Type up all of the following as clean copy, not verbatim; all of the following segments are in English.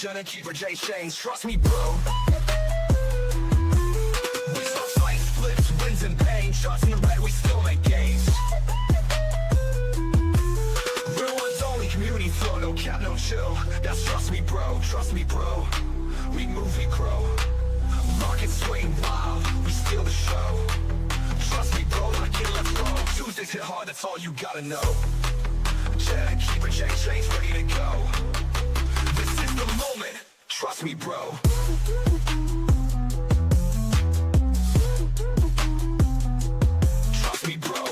Jenna, keep her JChains, trust me, bro. We saw fights, flips, wins, and pain. Shots in the red, we still make gains. Real ones only, community flow, no cap, no chill. That's trust me, bro, trust me, bro. We move, we grow. Markets swing wild, we steal the show. Trust me, bro, like it, let's go. Tuesdays hit hard, that's all you gotta know. Jenna, keep her JChains ready to go. This is the moment, trust me, bro. Trust me, bro.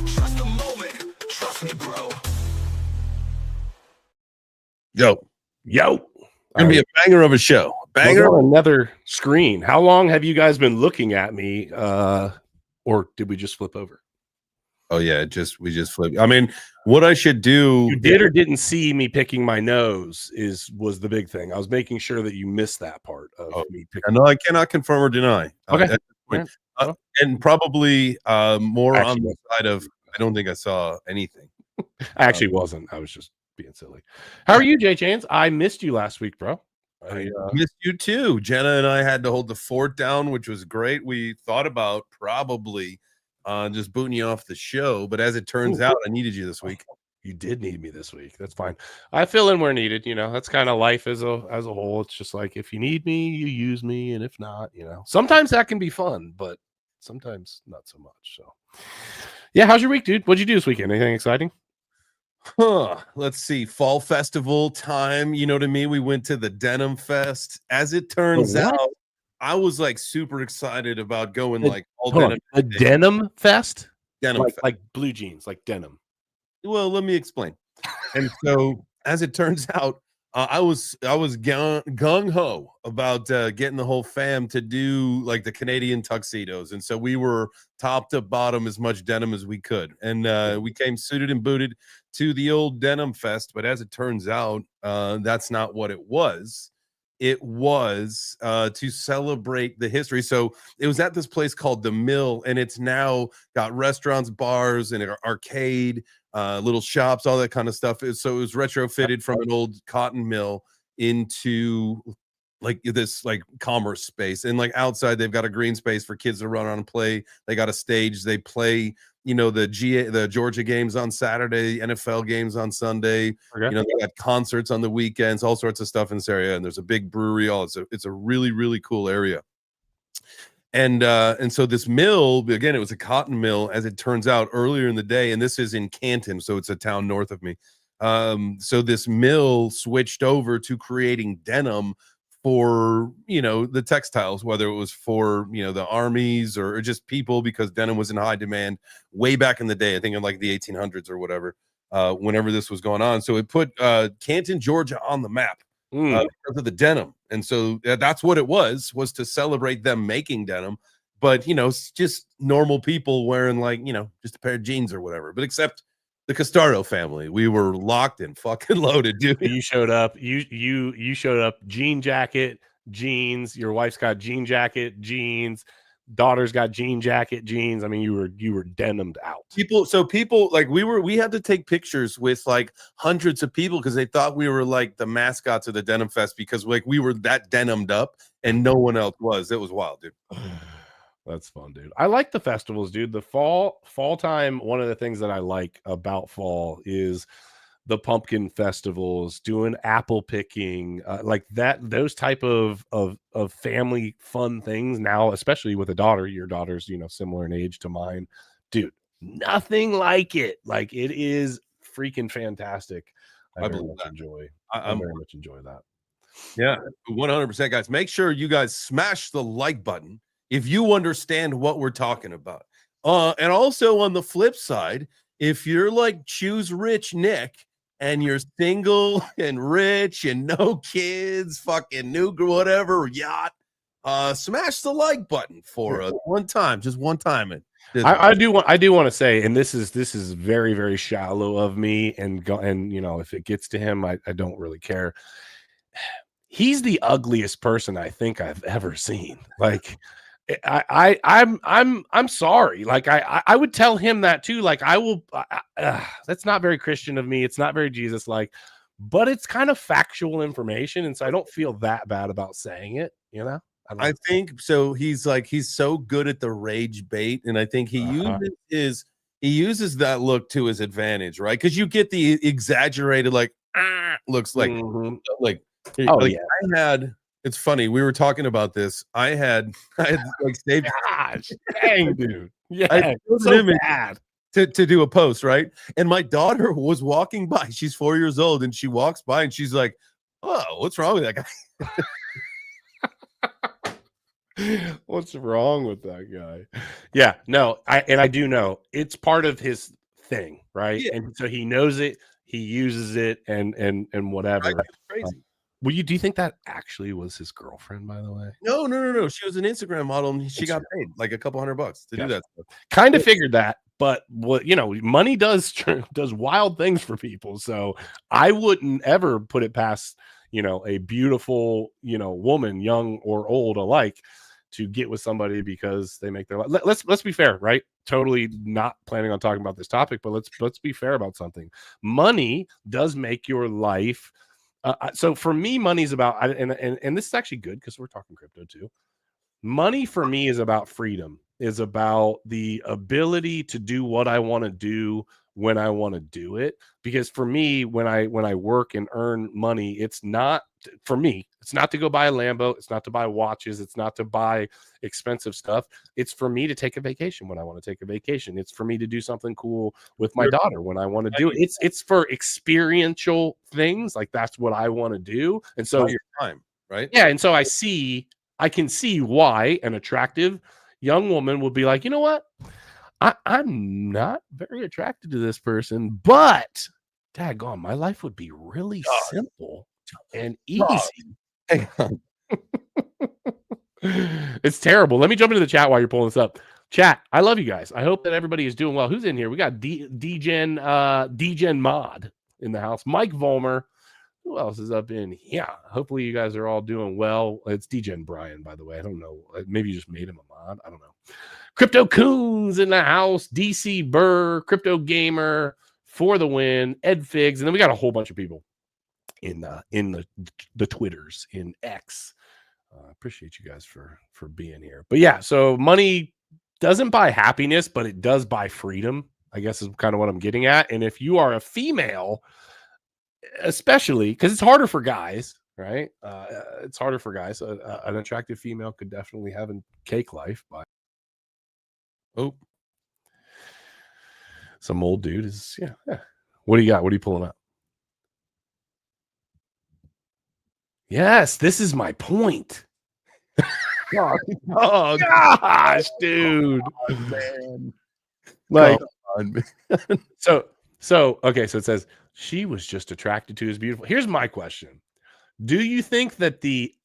Trust the moment, trust me, bro. Yo. Gonna be a banger of a show. Banger. On another screen. How long have you guys been looking at me? Or did we just flip over? Oh yeah, we just flipped. I mean, what I should do? You did or didn't see me picking my nose was the big thing. I was making sure that you missed that part of me picking. No, I cannot confirm or deny. Okay. At this point. And probably more on the side of I don't think I saw anything. I actually wasn't. I was just being silly. How are you, JChains? I missed you last week, bro. I missed you too. Jenna and I had to hold the fort down, which was great. We thought about probably just booting you off the show, but as it turns out, I needed you this week. You did need me this week. That's fine. I fill in where needed. You know, that's kind of life as a whole. It's just like if you need me, you use me, and if not, you know, sometimes that can be fun, but sometimes not so much. So, yeah, how's your week, dude? What'd you do this weekend? Anything exciting? Let's see. Fall festival time. You know, to me, we went to the Denim Fest. As it turns out, I was like super excited about going like all denim. A Denim Fest? Denim Fest. Like blue jeans, like denim. Well, let me explain. And so, as it turns out, I was gung ho about getting the whole fam to do like the Canadian tuxedos, and so we were top to bottom as much denim as we could, and we came suited and booted to the old Denim Fest. But as it turns out, that's not what it was. It was to celebrate the history. So it was at this place called The Mill, and it's now got restaurants, bars, and an arcade, little shops, all that kind of stuff. So it was retrofitted from an old cotton mill into like this like commerce space. And like outside, they've got a green space for kids to run on and play. They got a stage. They play, you know, the Georgia games on Saturday, NFL games on Sunday. Okay. You know, they got concerts on the weekends, all sorts of stuff in this area. And there's a big brewery. It's a really, really cool area. And so this mill, again, it was a cotton mill, as it turns out, earlier in the day, and this is in Canton, so it's a town north of me. So this mill switched over to creating denim for, you know, the textiles, whether it was for, you know, the armies or just people, because denim was in high demand way back in the day, I think in like the 1800s or whatever, whenever this was going on. So it put Canton, Georgia on the map. Because of the denim. And so that's what it was to celebrate them making denim, but you know, just normal people wearing like, you know, just a pair of jeans or whatever, but except the Castardo family, we were locked and fucking loaded, dude. You showed up, you showed up, jean jacket, jeans, your wife's got jean jacket, jeans, daughter's got jean jacket, jeans. I mean, you were denimed out. People like we had to take pictures with like hundreds of people because they thought we were like the mascots of the Denim Fest, because like we were that denimed up and no one else was. It was wild, dude. That's fun, dude. I like the festivals, dude. The fall time. One of the things that I like about fall is the pumpkin festivals, doing apple picking, like that, those type of family fun things. Now, especially with a daughter, your daughter's, you know, similar in age to mine, dude, nothing like it. Like, it is freaking fantastic. I very much enjoy that. Yeah, 100%, guys. Make sure you guys smash the like button if you understand what we're talking about. And also on the flip side, if you're like Choose Rich Nick, and you're single and rich and no kids, fucking new whatever yacht, smash the like button for us one time, just one time. I do want to say, and this is very, very shallow of me, and you know, if it gets to him, I don't really care. He's the ugliest person I think I've ever seen. Like, I'm sorry. Like I would tell him that too. Like I will. That's not very Christian of me. It's not very Jesus like, but it's kind of factual information, and so I don't feel that bad about saying it. You know. I think so. He's like he's so good at the rage bait, and I think he uses that look to his advantage, right? Because you get the exaggerated like looks like like oh like yeah. I had. It's funny. We were talking about this. I had like saved. Gosh, dang, dude. Yeah, I so bad. to do a post, right? And my daughter was walking by. She's 4 years old, and she walks by, and she's like, "Oh, what's wrong with that guy?" What's wrong with that guy? Yeah, no, I do know it's part of his thing, right? Yeah. And so he knows it, he uses it, and whatever. Right? It's crazy. Do you think that actually was his girlfriend, by the way? No. She was an Instagram model, and she got paid like a couple $100 to do that stuff. Kind of figured that, but what money does wild things for people. So I wouldn't ever put it past a beautiful woman, young or old alike, to get with somebody because they make their life. Let's be fair, right? Totally not planning on talking about this topic, but let's be fair about something. Money does make your life. So for me, money's about, and this is actually good because we're talking crypto too. Money for me is about freedom, is about the ability to do what I want to do when I want to do it. Because for me, when I work and earn money, it's not for me. It's not to go buy a Lambo. It's not to buy watches. It's not to buy expensive stuff. It's for me to take a vacation when I want to take a vacation. It's for me to do something cool with my daughter when I want to do it. It's for experiential things. Like that's what I want to do. And so your time, right? Yeah. And so I can see why an attractive young woman will be like, you know what? I'm not very attracted to this person, but daggone, my life would be really simple and easy. It's terrible. Let me jump into the chat while you're pulling this up. Chat, I love you guys. I hope that everybody is doing well. Who's in here? We got Degen Mod in the house. Mike Volmer. Who else is up in here? Hopefully you guys are all doing well. It's Degen Brian, by the way. I don't know. Maybe you just made him a mod. I don't know. Crypto Coons in the house. DC Burr, Crypto Gamer, For the Win, Ed Figs, and then we got a whole bunch of people in the Twitters, in X. Appreciate you guys for being here. But yeah, so money doesn't buy happiness, but it does buy freedom, I guess is kind of what I'm getting at. And if you are a female, especially because it's harder for guys, right? It's harder for guys. An attractive female could definitely have a cake life. But some old dude is yeah. What do you got? What are you pulling up? Yes, this is my point. Oh gosh, dude. Oh, man. Like, so okay, so it says she was just attracted to his beautiful. Here's my question. Do you think that the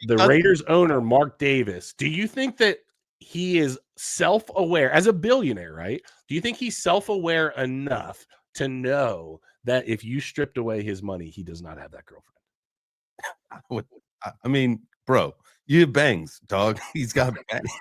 Raiders owner, Mark Davis, do you think that he is self-aware as a billionaire, right? Do you think he's self-aware enough to know that if you stripped away his money, he does not have that girlfriend? I mean, bro, you have bangs, dog. He's got bangs.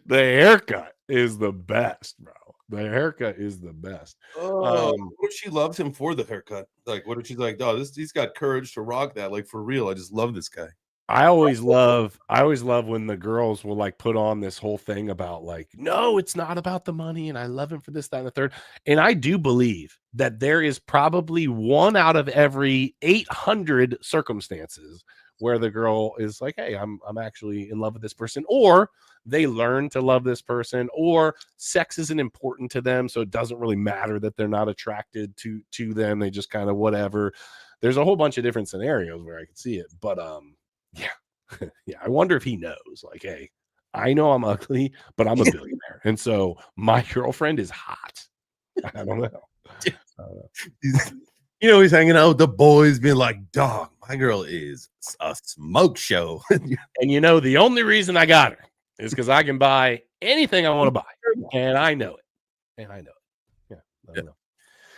The haircut is the best, bro. The haircut is the best. What if she loves him for the haircut? Like, what if she's like, "Oh, he's got courage to rock that." Like for real, I just love this guy. I always love when the girls will like put on this whole thing about like, no, it's not about the money, and I love him for this, that, and the third. And I do believe that there is probably 1 out of every 800 circumstances where the girl is like, hey, I'm actually in love with this person, or they learn to love this person, or sex isn't important to them, so it doesn't really matter that they're not attracted to them. They just kind of whatever. There's a whole bunch of different scenarios where I could see it, but yeah. Yeah, I wonder if he knows, like, hey, I know I'm ugly, but I'm a billionaire, and so my girlfriend is hot. I don't know. He's hanging out with the boys, being like, dog, my girl is a smoke show. And the only reason I got her is because I can buy anything I want to buy, and I know it. Yeah. I know.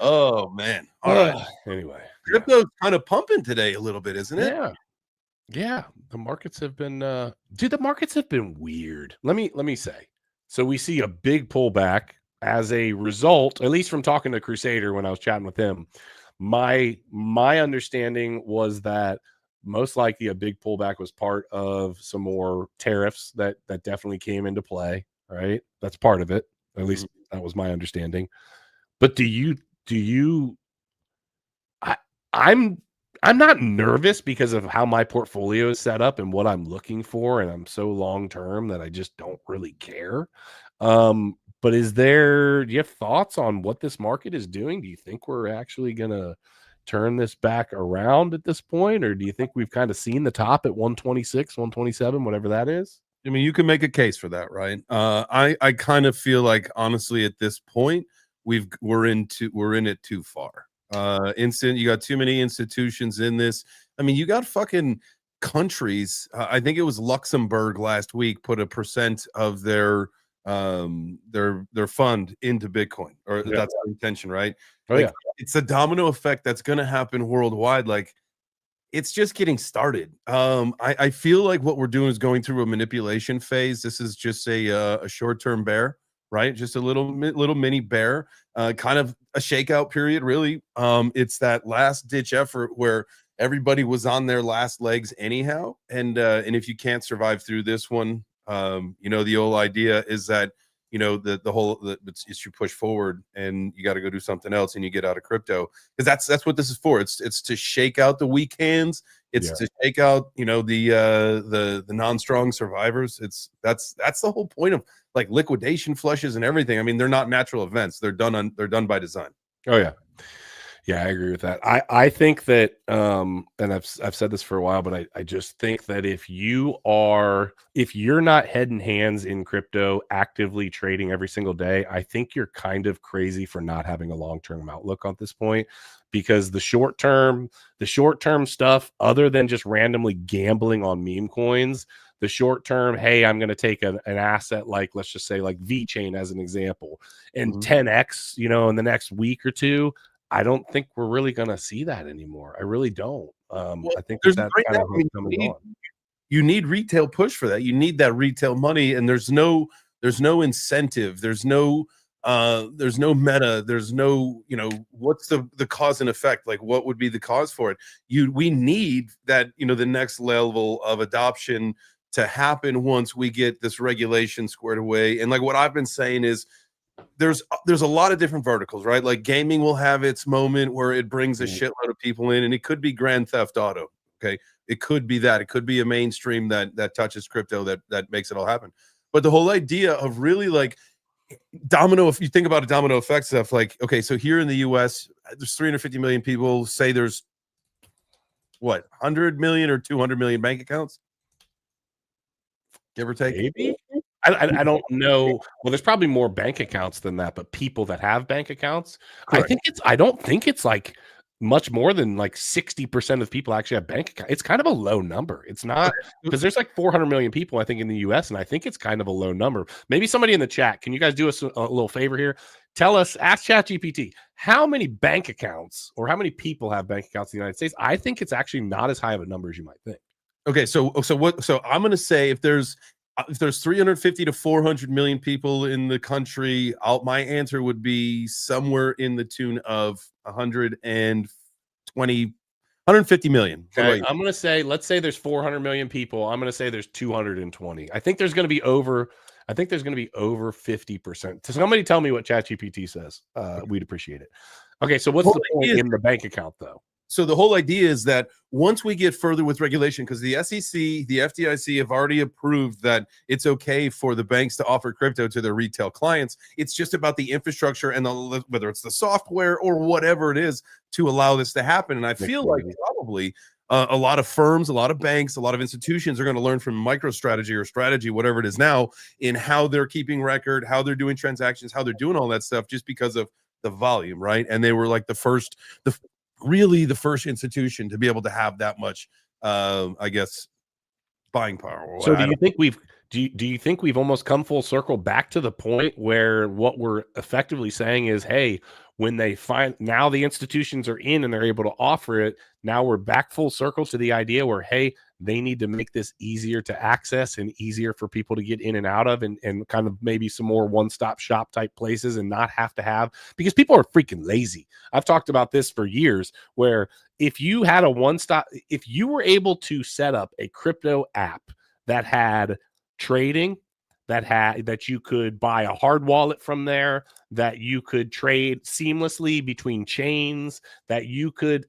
Oh man. All right. Anyway, Crypto's kind of pumping today a little bit, isn't it? Yeah. Yeah, the markets have been dude, the markets have been weird. Let me say. So we see a big pullback as a result, at least from talking to Crusader when I was chatting with him. My understanding was that most likely a big pullback was part of some more tariffs that definitely came into play, right? That's part of it. At least that was my understanding. But do you I I'm I'm not nervous because of how my portfolio is set up and what I'm looking for, and I'm so long term that I just don't really care. But do you have thoughts on what this market is doing? Do you think we're actually gonna turn this back around at this point, or do you think we've kind of seen the top at 126, 127, whatever that is? I mean, you can make a case for that, right? I kind of feel like honestly at this point we're in it too far. Instant, you got too many institutions in this. I mean, you got fucking countries. I think it was Luxembourg last week put a percent of their fund into Bitcoin, or Yeah. that's the intention, right? Oh Like yeah. it's a domino effect that's going to happen worldwide. Like it's just getting started. I feel like what we're doing is going through a manipulation phase. This is just a short-term bear, right? Just a little mini bear, kind of a shakeout period, really. It's that last ditch effort where everybody was on their last legs anyhow, and if you can't survive through this one, the old idea is that it's you push forward and you got to go do something else and you get out of crypto, because that's what this is for. It's to shake out the weak hands. It's Yeah. to shake out the non-strong survivors. That's the whole point of like liquidation flushes and everything. I mean, they're not natural events. They're done by design. Oh yeah. Yeah, I agree with that. I think that and I've said this for a while, but I just think that if you're not head and hands in crypto actively trading every single day, I think you're kind of crazy for not having a long-term outlook at this point, because the short term stuff, other than just randomly gambling on meme coins, the short term, hey, I'm going to take an asset like, let's just say like VChain as an example, and Mhm. 10x, in the next week or two. I don't think we're really gonna see that anymore. I really don't. Well, I think that there's that right kind now. of I has mean, come and gone. you need retail push for that. You need that retail money, and there's no incentive. There's no meta. There's no, what's the cause and effect? Like, what would be the cause for it? We need that, the next level of adoption to happen once we get this regulation squared away. And like what I've been saying is there's a lot of different verticals, right? Like gaming will have its moment where it brings a Mm, shitload of people in, and it could be Grand Theft Auto. Okay, it could be that. It could be a mainstream that touches crypto that makes it all happen. But the whole idea of really like domino, if you think about a domino effect stuff, like okay, so here in the U.S., there's 350 million people. Say there's what 100 million or 200 million bank accounts, give or take. maybe? I don't know. Well, there's probably more bank accounts than that, but people that have bank accounts, Correct. I don't think it's like much more than like 60% of people actually have bank accounts. It's kind of a low number. It's not, Okay. because there's like 400 million people, I think, in the US, and I think it's kind of a low number. Maybe somebody in the chat, can you guys do us a little favor here? Tell us, ask ChatGPT, how many bank accounts or how many people have bank accounts in the United States? I think it's actually not as high of a number as you might think. Okay, so I'm gonna say if there's 350 to 400 million people in the country, my answer would be somewhere in the tune of 120, 150 million. What about Okay, you? I'm gonna say, let's say there's 400 million people. I'm gonna say there's 220. I think there's gonna be over. I think there's gonna be over 50%. So somebody tell me what ChatGPT says. We'd appreciate it. Okay, so what's Whole the point idea in the bank account though? So the whole idea is that once we get further with regulation, because the SEC, the FDIC have already approved that it's okay for the banks to offer crypto to their retail clients. It's just about the infrastructure and whether it's the software or whatever it is to allow this to happen. And I feel like probably a lot of firms, a lot of banks, a lot of institutions are going to learn from MicroStrategy or Strategy, whatever it is now, in how they're keeping record, how they're doing transactions, how they're doing all that stuff, just because of the volume, right? And they were like really the first institution to be able to have that much I guess buying power. So do you think we've almost come full circle back to the point where what we're effectively saying is, hey, when they find now the institutions are in and they're able to offer it, now we're back full circle to the idea where, hey, they need to make this easier to access and easier for people to get in and out of, and kind of maybe some more one-stop shop type places, and not have to have, because people are freaking lazy. I've talked about this for years, where if you had a one-stop, if you were able to set up a crypto app that had trading, that you could buy a hard wallet from there, that you could trade seamlessly between chains, that you could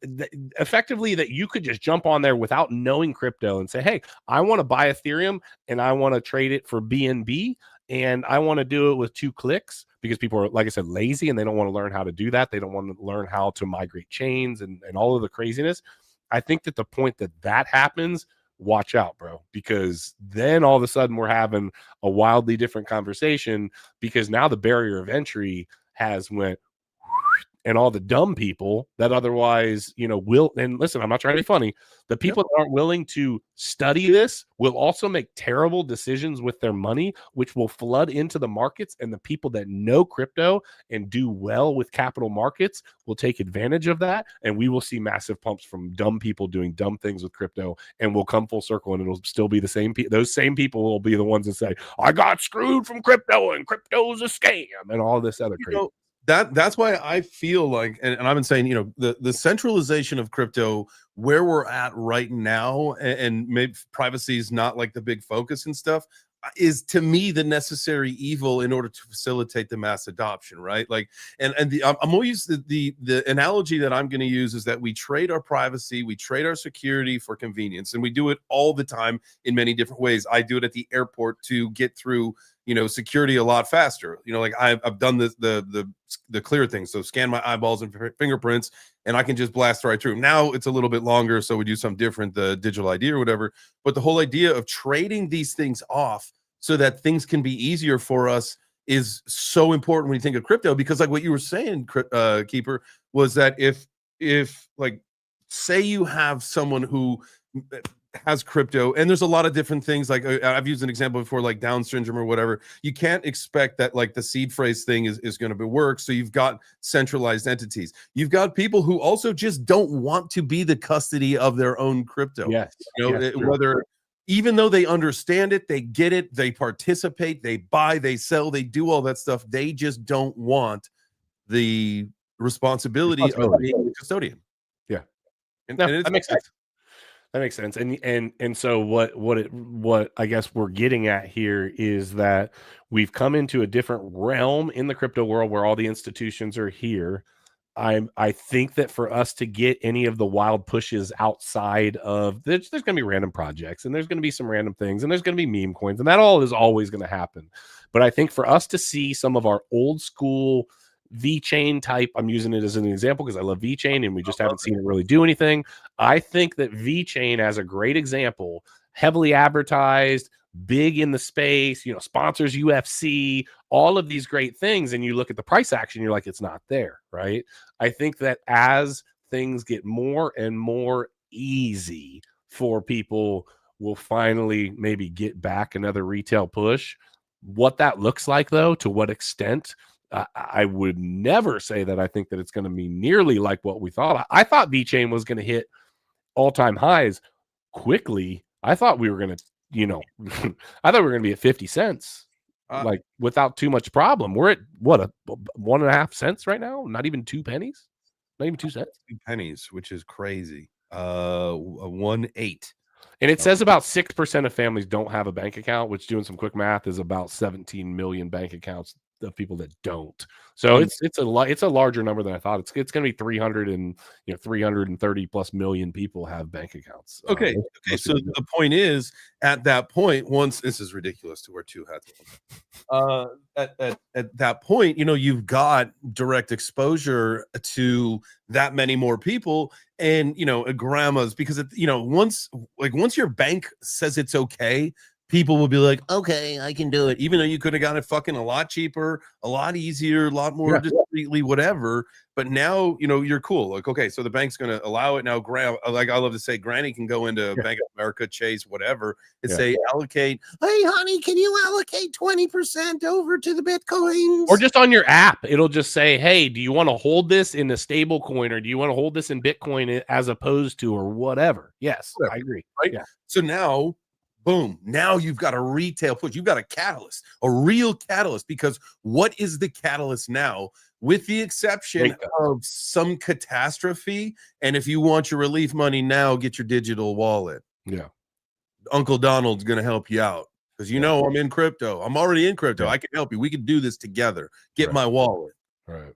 effectively, that you could just jump on there without knowing crypto and say, hey, I want to buy Ethereum and I want to trade it for BNB, and I want to do it with 2 clicks, because people are, like I said, lazy, and they don't want to learn how to do that. They don't want to learn how to migrate chains and all of the craziness. I think that the point that happens, watch out, bro, because then all of a sudden we're having a wildly different conversation, because now the barrier of entry has went, and all the dumb people that otherwise, will, and listen, I'm not trying to be funny, the people that aren't willing to study this will also make terrible decisions with their money, which will flood into the markets, and the people that know crypto and do well with capital markets will take advantage of that, and we will see massive pumps from dumb people doing dumb things with crypto, and we'll come full circle, and it'll still be the same those same people will be the ones that say, I got screwed from crypto and crypto's a scam and all this other crazy. That's why I feel like, and I've been saying, the centralization of crypto, where we're at right now, and maybe privacy is not like the big focus and stuff, is to me the necessary evil in order to facilitate the mass adoption, right? Like, and I'm always the analogy that I'm going to use is that we trade our privacy, we trade our security for convenience, and we do it all the time in many different ways. I do it at the airport to get through security a lot faster. Like I've done the clear thing, so scan my eyeballs and fingerprints, and I can just blast right through. Now it's a little bit longer, so we do something different, the digital ID or whatever. But the whole idea of trading these things off so that things can be easier for us is so important when you think of crypto, because like what you were saying, Keeper, was that if like, say you have someone who has crypto, and there's a lot of different things, like I've used an example before, like Down syndrome or whatever. You can't expect that like the seed phrase thing is going to work. So you've got centralized entities. You've got people who also just don't want to be the custody of their own crypto. Yes. Whether, even though they understand it, they get it, they participate, they buy, they sell, they do all that stuff, they just don't want the responsibility of being the custodian. Yeah. And that makes sense. That makes sense. And so what I guess we're getting at here is that we've come into a different realm in the crypto world where all the institutions are here. I think that for us to get any of the wild pushes outside of, there's going to be random projects, and there's going to be some random things, and there's going to be meme coins, and that all is always going to happen. But I think for us to see some of our old school VeChain type, I'm using it as an example because I love VeChain and we just haven't seen it really do anything. I think that VeChain as a great example, heavily advertised, big in the space, sponsors UFC, all of these great things. And you look at the price action, you're like, it's not there, right? I think that as things get more and more easy for people, we'll finally maybe get back another retail push. What that looks like, though, to what extent, I would never say that I think that it's going to be nearly like what we thought. I thought VeChain was going to hit all-time highs quickly. I thought we were going to, I thought we were going to be at 50 cents, like without too much problem. We're at what, a 1.5 cents right now? Not even 2 pennies? Not even 2 cents? 2 pennies, which is crazy. 1.8. And it says about 6% of families don't have a bank account, which, doing some quick math, is about 17 million bank accounts of people that don't. So it's a larger number than I thought. It's going to be 330 plus million people have bank accounts. Okay. So the point is, at that point, once, this is ridiculous to wear 2 hats. At that point, you've got direct exposure to that many more people, and grandmas, because once your bank says it's okay, people will be like, okay, I can do it, even though you could have gotten it fucking a lot cheaper, a lot easier, a lot more discreetly, whatever. But now, you know, you're cool. Like, okay, so the bank's going to allow it now. Like I love to say, Granny can go into Bank of America, Chase, whatever, and say, allocate. Hey, honey, can you allocate 20% over to the Bitcoins? Or just on your app, it'll just say, hey, do you want to hold this in a stable coin, or do you want to hold this in Bitcoin as opposed to, or whatever? Yes, I agree. Right. Yeah. So now, boom, now you've got a retail push. You've got a catalyst, a real catalyst, because what is the catalyst now? With the exception of some catastrophe. And if you want your relief money now, get your digital wallet. Yeah. Uncle Donald's going to help you out, because you know I'm in crypto. I'm already in crypto. I can help you. We can do this together. Get my wallet. Right.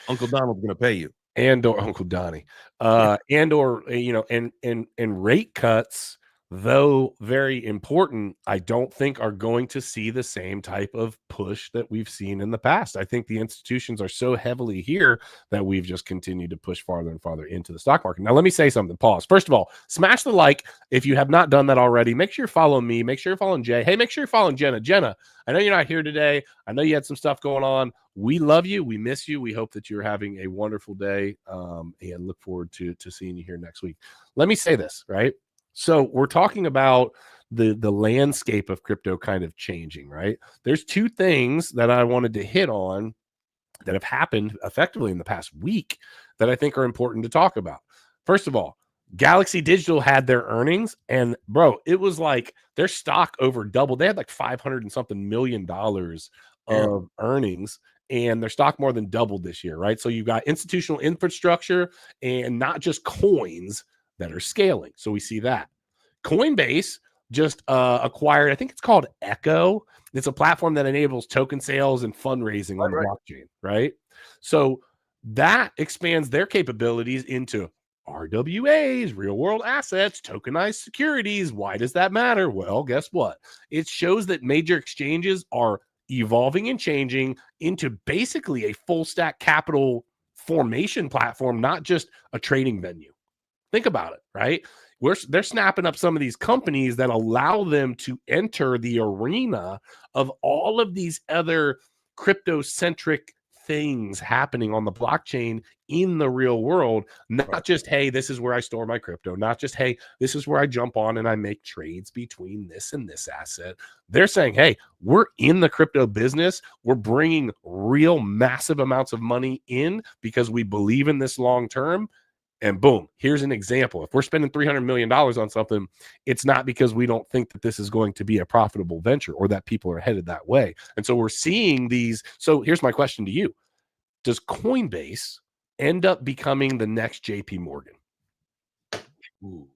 Uncle Donald's going to pay you. And or Uncle Donnie. And or, you know, and rate cuts, though very important, I don't think are going to see the same type of push that we've seen in the past. I think the institutions are so heavily here that we've just continued to push farther and farther into the stock market. Now, let me say something. Pause. First of all, smash the like if you have not done that already. Make sure you're following me. Make sure you're following Jay. Hey, make sure you're following Jenna. Jenna, I know you're not here today. I know you had some stuff going on. We love you. We miss you. We hope that you're having a wonderful day, and look forward to seeing you here next week. Let me say this, right? So we're talking about the landscape of crypto kind of changing, right? There's two things that I wanted to hit on that have happened effectively in the past week that I think are important to talk about. First of all, Galaxy Digital had their earnings, and bro, it was like their stock over doubled. They had like $500 and something million of earnings, and their stock more than doubled this year, right? So you've got institutional infrastructure and not just coins that are scaling. So we see that. Coinbase just acquired, I think it's called Echo. It's a platform that enables token sales and fundraising on the blockchain, right? So that expands their capabilities into RWAs, real world assets, tokenized securities. Why does that matter? Well, guess what? It shows that major exchanges are evolving and changing into basically a full stack capital formation platform, not just a trading venue. Think about it, right? They're snapping up some of these companies that allow them to enter the arena of all of these other crypto-centric things happening on the blockchain in the real world. Not just, hey, this is where I store my crypto. Not just, hey, this is where I jump on and I make trades between this and this asset. They're saying, hey, we're in the crypto business. We're bringing real massive amounts of money in because we believe in this long term. And boom, here's an example. If we're spending $300 million on something, it's not because we don't think that this is going to be a profitable venture or that people are headed that way. And so we're seeing these. So here's my question to you. Does Coinbase end up becoming the next JP Morgan? Ooh.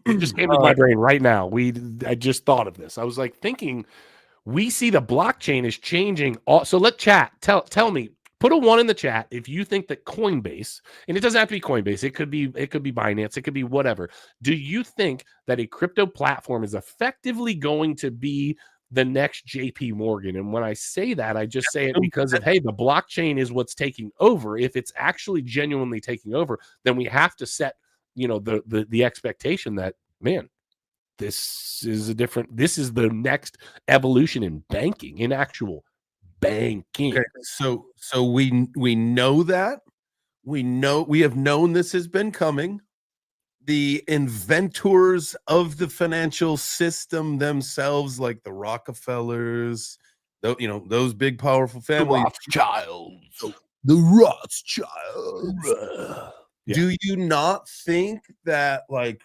It just came to my brain right now. I just thought of this. I was like thinking, we see the blockchain is changing. So let chat tell me. Put a 1 in the chat if you think that Coinbase, and it doesn't have to be Coinbase, it could be Binance, it could be whatever. Do you think that a crypto platform is effectively going to be the next JP Morgan? And when I say that, I just say it because of, hey, the blockchain is what's taking over. If it's actually genuinely taking over, then we have to set, you know, the expectation that, man, this is the next evolution in banking, in actual banking. Okay, so we know that. We have known this has been coming. The inventors of the financial system themselves, like the Rockefellers, those big powerful families, the Rothschilds. Do you not think that like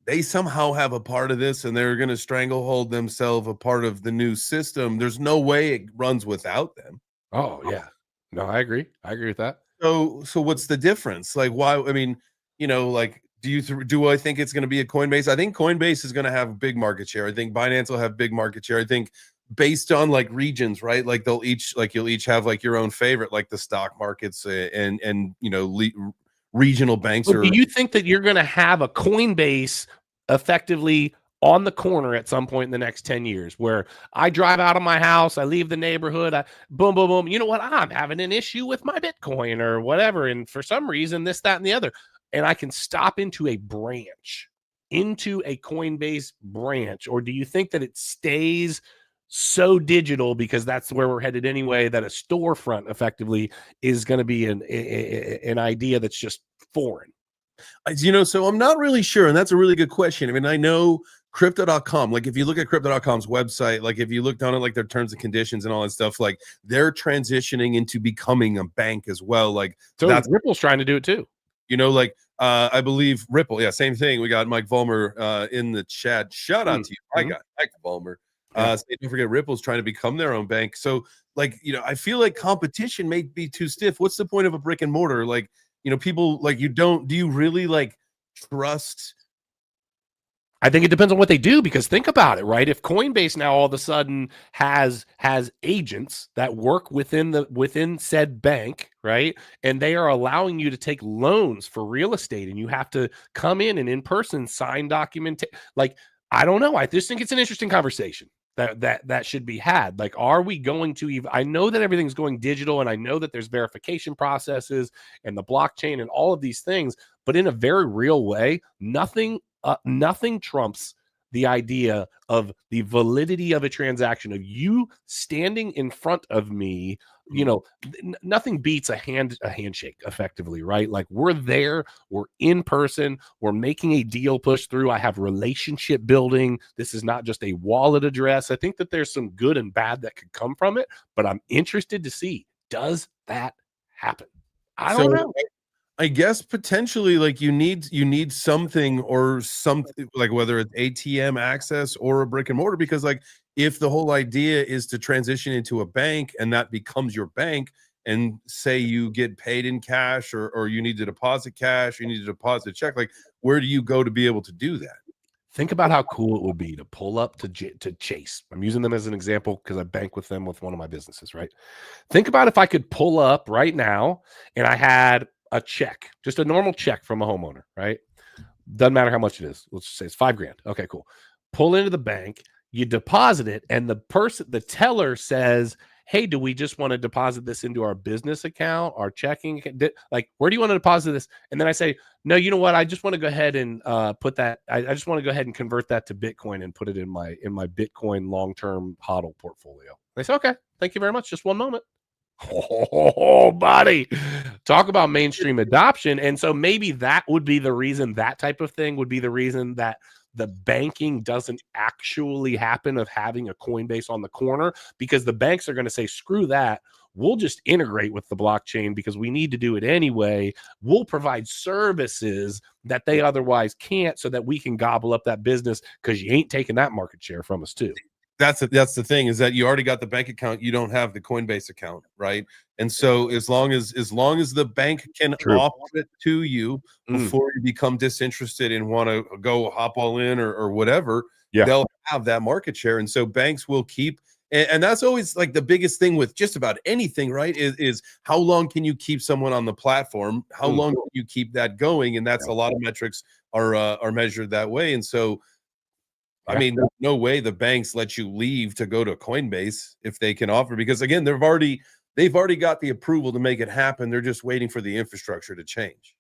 they somehow have a part of this and they're going to stranglehold themselves a part of the new system? There's no way it runs without them. Oh yeah. No, I agree. I agree with that. So what's the difference? Like, why? I mean, like, do I think it's going to be a Coinbase? I think Coinbase is going to have big market share. I think Binance will have big market share. I think based on like regions, right? Like you'll each have like your own favorite, like the stock markets and regional banks. Do you think that you're going to have a Coinbase effectively on the corner at some point in the next 10 years where I drive out of my house, I leave the neighborhood, boom, boom, boom. You know what? I'm having an issue with my Bitcoin or whatever. And for some reason, this, that, and the other. And I can stop into a branch into a Coinbase branch, or do you think that it stays so digital because that's where we're headed anyway, that a storefront effectively is going to be an idea that's just foreign? So I'm not really sure. And that's a really good question. I mean, I know crypto.com, like if you look at crypto.com's website, like if you look down at like their terms and conditions and all that stuff, like they're transitioning into becoming a bank as well. Like So that's, Ripple's trying to do it too. like I believe Ripple. Yeah, same thing. We got Mike Vollmer in the chat. Shout out to you. I got Mike Vollmer. Don't forget Ripple's trying to become their own bank. So like, I feel like competition may be too stiff. What's the point of a brick and mortar? Like, people like do you really like trust? I think it depends on what they do, because think about it, right? If Coinbase now all of a sudden has agents that work within said bank, right? And they are allowing you to take loans for real estate, and you have to come in person sign document. Like, I don't know. I just think it's an interesting conversation that should be had. Like, are we going to even, I know that everything's going digital, and I know that there's verification processes and the blockchain and all of these things, but in a very real way, nothing trumps the idea of the validity of a transaction, of you standing in front of me. Nothing beats a handshake effectively, right? Like, we're there, we're in person, we're making a deal push through. I have relationship building. This is not just a wallet address. I think that there's some good and bad that could come from it, but I'm interested to see, does that happen? I don't know. I guess potentially, like, you need something, or something, like whether it's ATM access or a brick and mortar, because like if the whole idea is to transition into a bank and that becomes your bank, and say you get paid in cash, or you need to deposit cash, you need to deposit a check, like where do you go to be able to do that? Think about how cool it would be to pull up to Chase. I'm using them as an example because I bank with them with one of my businesses, right? Think about if I could pull up right now and I had a check, just a normal check from a homeowner, right? Doesn't matter how much it is. Let's just say it's $5,000. Okay, cool. Pull into the bank, you deposit it, and the teller says, hey, do we just want to deposit this into our business account, our checking? Like, where do you want to deposit this? And then I say, no, you know what? I just want to go ahead and put that. I just want to go ahead and convert that to Bitcoin and put it in my Bitcoin long-term HODL portfolio. They say, okay, thank you very much. Just one moment. Oh, buddy, talk about mainstream adoption. And so maybe that would be the reason, that type of thing would be the reason that the banking doesn't actually happen, of having a Coinbase on the corner, because the banks are going to say, screw that. We'll just integrate with the blockchain because we need to do it anyway. We'll provide services that they otherwise can't, so that we can gobble up that business, because you ain't taking that market share from us too. That's the thing, is that you already got the bank account, you don't have the Coinbase account, right? And so as long as the bank can offer it to you before you become disinterested and want to go hop all in or whatever, they'll have that market share. And so banks will keep, and that's always like the biggest thing with just about anything, right? Is how long can you keep someone on the platform? How long can you keep that going? And that's a lot of metrics are measured that way. And so, I mean, there's no way the banks let you leave to go to Coinbase if they can offer, because again, they've already got the approval to make it happen. They're just waiting for the infrastructure to change.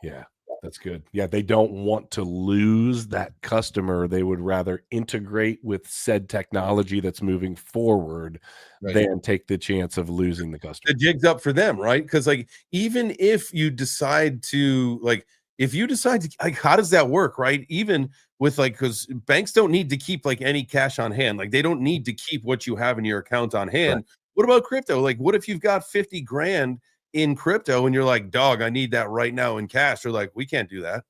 Yeah, that's good. Yeah, they don't want to lose that customer. They would rather integrate with said technology that's moving forward than take the chance of losing the customer. The jig's up for them, right? Because like, even if you decide to like, how does that work, right? Even with like, because banks don't need to keep like any cash on hand. Like, they don't need to keep what you have in your account on hand. What about crypto? Like, what if you've got 50 grand in crypto and you're like, dog, I need that right now in cash? They're like, we can't do that.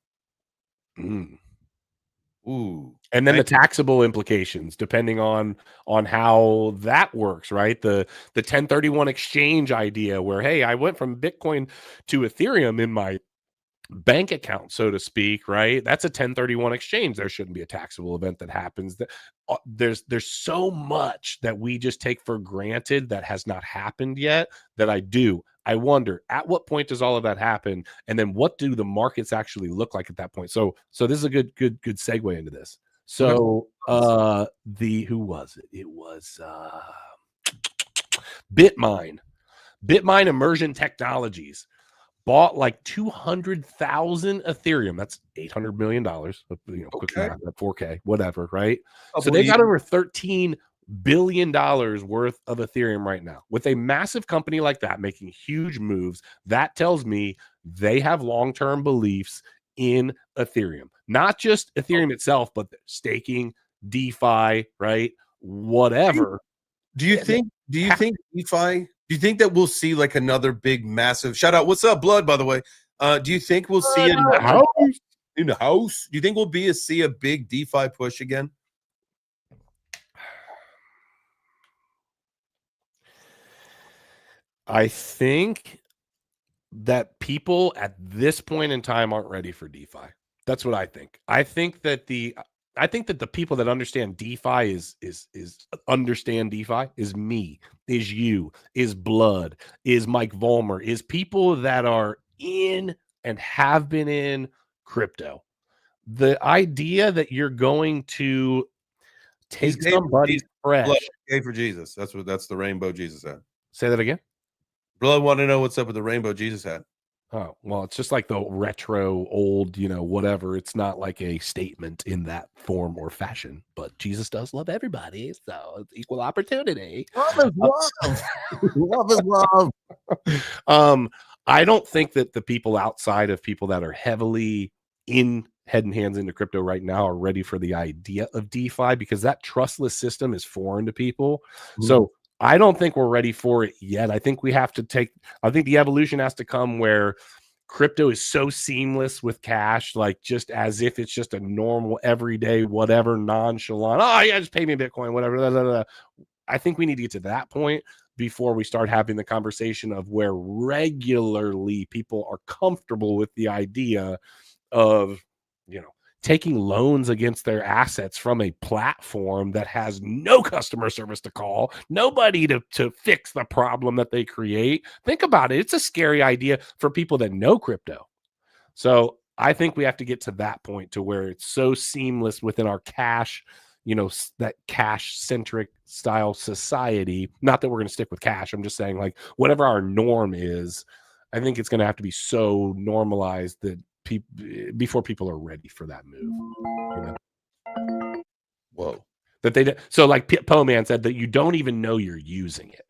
Ooh. And then the taxable implications, depending on how that works, right? The 1031 exchange idea, where, hey, I went from Bitcoin to Ethereum in my bank account, so to speak, right? That's a 1031 exchange. There shouldn't be a taxable event that happens. There's so much that we just take for granted that has not happened yet, that I wonder, at what point does all of that happen, and then what do the markets actually look like at that point? So this is a good segue into this. So who was it? It was Bitmine Immersion Technologies bought like 200,000 Ethereum. That's $800 million. Quick math at 4K, whatever, right? So they got over $13 billion worth of Ethereum right now. With a massive company like that making huge moves, that tells me they have long-term beliefs in Ethereum. Not just Ethereum itself, but staking, DeFi, right? Whatever. Do you think DeFi, do you think that we'll see like another big massive shout out? What's up, Blood, by the way? Do you think we'll see in the house? Do you think we'll see a big DeFi push again? I think that people at this point in time aren't ready for DeFi. That's what I think. I think that the people that understand DeFi is understand DeFi is me, is you, is Blood, is Mike Vollmer, is people that are in and have been in crypto. The idea that you're going to take somebody fresh. Blood, gay for Jesus. That's the rainbow Jesus hat. Say that again. Blood want to know what's up with the rainbow Jesus hat. Oh, well, it's just like the retro old, whatever. It's not like a statement in that form or fashion, but Jesus does love everybody. So it's equal opportunity. Love is love. Love is love. I don't think that the people outside of people that are heavily in head and hands into crypto right now are ready for the idea of DeFi because that trustless system is foreign to people. So I don't think we're ready for it yet. I think I think the evolution has to come where crypto is so seamless with cash, like just as if it's just a normal, everyday, whatever, nonchalant. Oh, yeah, just pay me Bitcoin, whatever. Blah, blah, blah. I think we need to get to that point before we start having the conversation of where regularly people are comfortable with the idea of, taking loans against their assets from a platform that has no customer service to call, nobody to fix the problem that they create. Think about it. It's a scary idea for people that know crypto. So I think we have to get to that point to where it's so seamless within our cash, that cash-centric style society. Not that we're going to stick with cash. I'm just saying, like, whatever our norm is, I think it's going to have to be so normalized that before people are ready for that move. Whoa. So like Poe Man said, that you don't even know you're using it.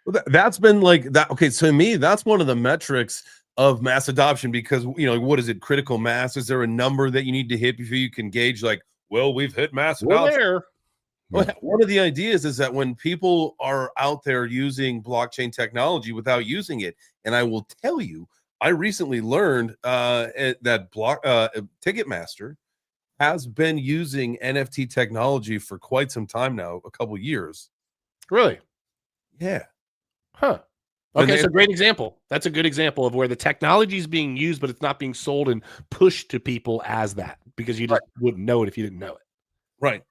Well, that's been like that. Okay, so to me, that's one of the metrics of mass adoption because what is it? Critical mass? Is there a number that you need to hit before you can gauge like, well, we've hit mass adoption? Well, one of the ideas is that when people are out there using blockchain technology without using it, and I will tell you, I recently learned that Ticketmaster has been using NFT technology for quite some time now, a couple years. Really? Yeah. Huh. Okay, so great example. That's a good example of where the technology is being used, but it's not being sold and pushed to people as that because you just wouldn't know it if you didn't know it. Right.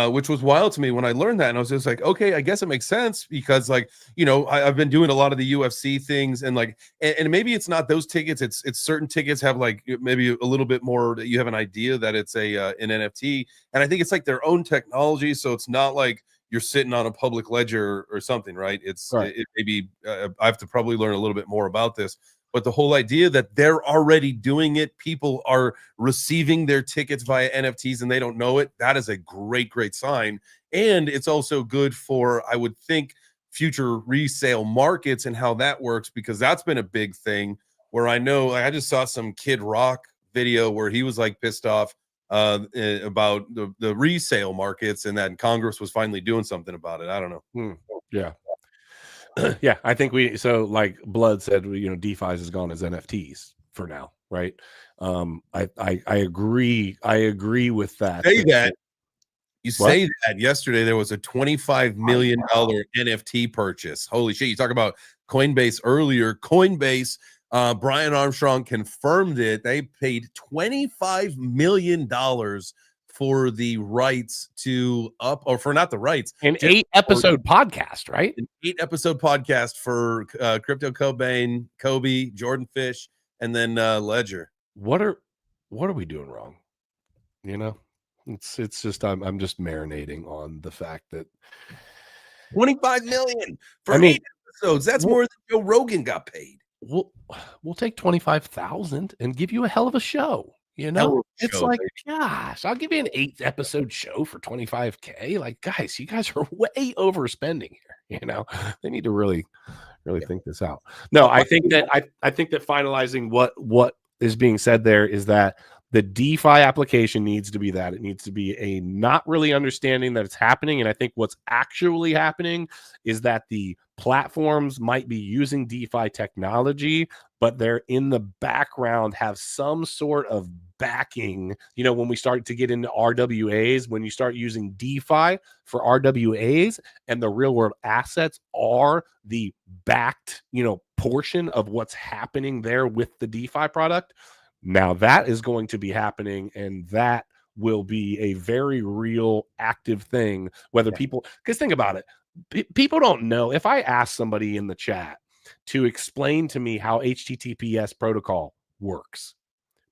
Which was wild to me when I learned that. And I was just like, okay, I guess it makes sense because I've been doing a lot of the UFC things and and maybe it's not those tickets. It's certain tickets have like maybe a little bit more that you have an idea that it's an NFT. And I think it's like their own technology. So it's not like you're sitting on a public ledger or something, right? Maybe I have to probably learn a little bit more about this. But the whole idea that they're already doing it, people are receiving their tickets via NFTs and they don't know it, that is a great, great sign. And it's also good for, I would think, future resale markets and how that works, because that's been a big thing where I know I just saw some Kid Rock video where he was like pissed off about the resale markets and that Congress was finally doing something about it. I don't know. Yeah. Yeah, I think like Blood said, DeFi has gone as NFTs for now, right? I agree. I agree with that. Say that yesterday there was a $25 million NFT purchase. Holy shit. You talk about Coinbase earlier. Coinbase, Brian Armstrong confirmed it. They paid $25 million for the rights to not the rights. An 8-episode podcast, right? An 8-episode podcast for Crypto Kobe, Jordan Fish, and then Ledger. What are we doing wrong? It's just I'm just marinating on the fact that $25 million for 8 episodes. That's more than Joe Rogan got paid. we'll take 25,000 and give you a hell of a show. You Hell know, of a it's show, like, baby. gosh, I'll give you an 8 episode show for 25K. Like, guys, you guys are way overspending here. You know, they need to really think this out. No, I think that I think that finalizing what is being said there is that the DeFi application needs to be that. It needs to be a not really understanding that it's happening. And I think what's actually happening is that the platforms might be using DeFi technology, but they're in the background have some sort of backing. You know, when we start to get into RWAs, when you start using DeFi for RWAs and the real world assets are the backed, portion of what's happening there with the DeFi product. Now that is going to be happening, and that will be a very real active thing. Whether people, because think about it, people don't know. If I ask somebody in the chat to explain to me how HTTPS protocol works,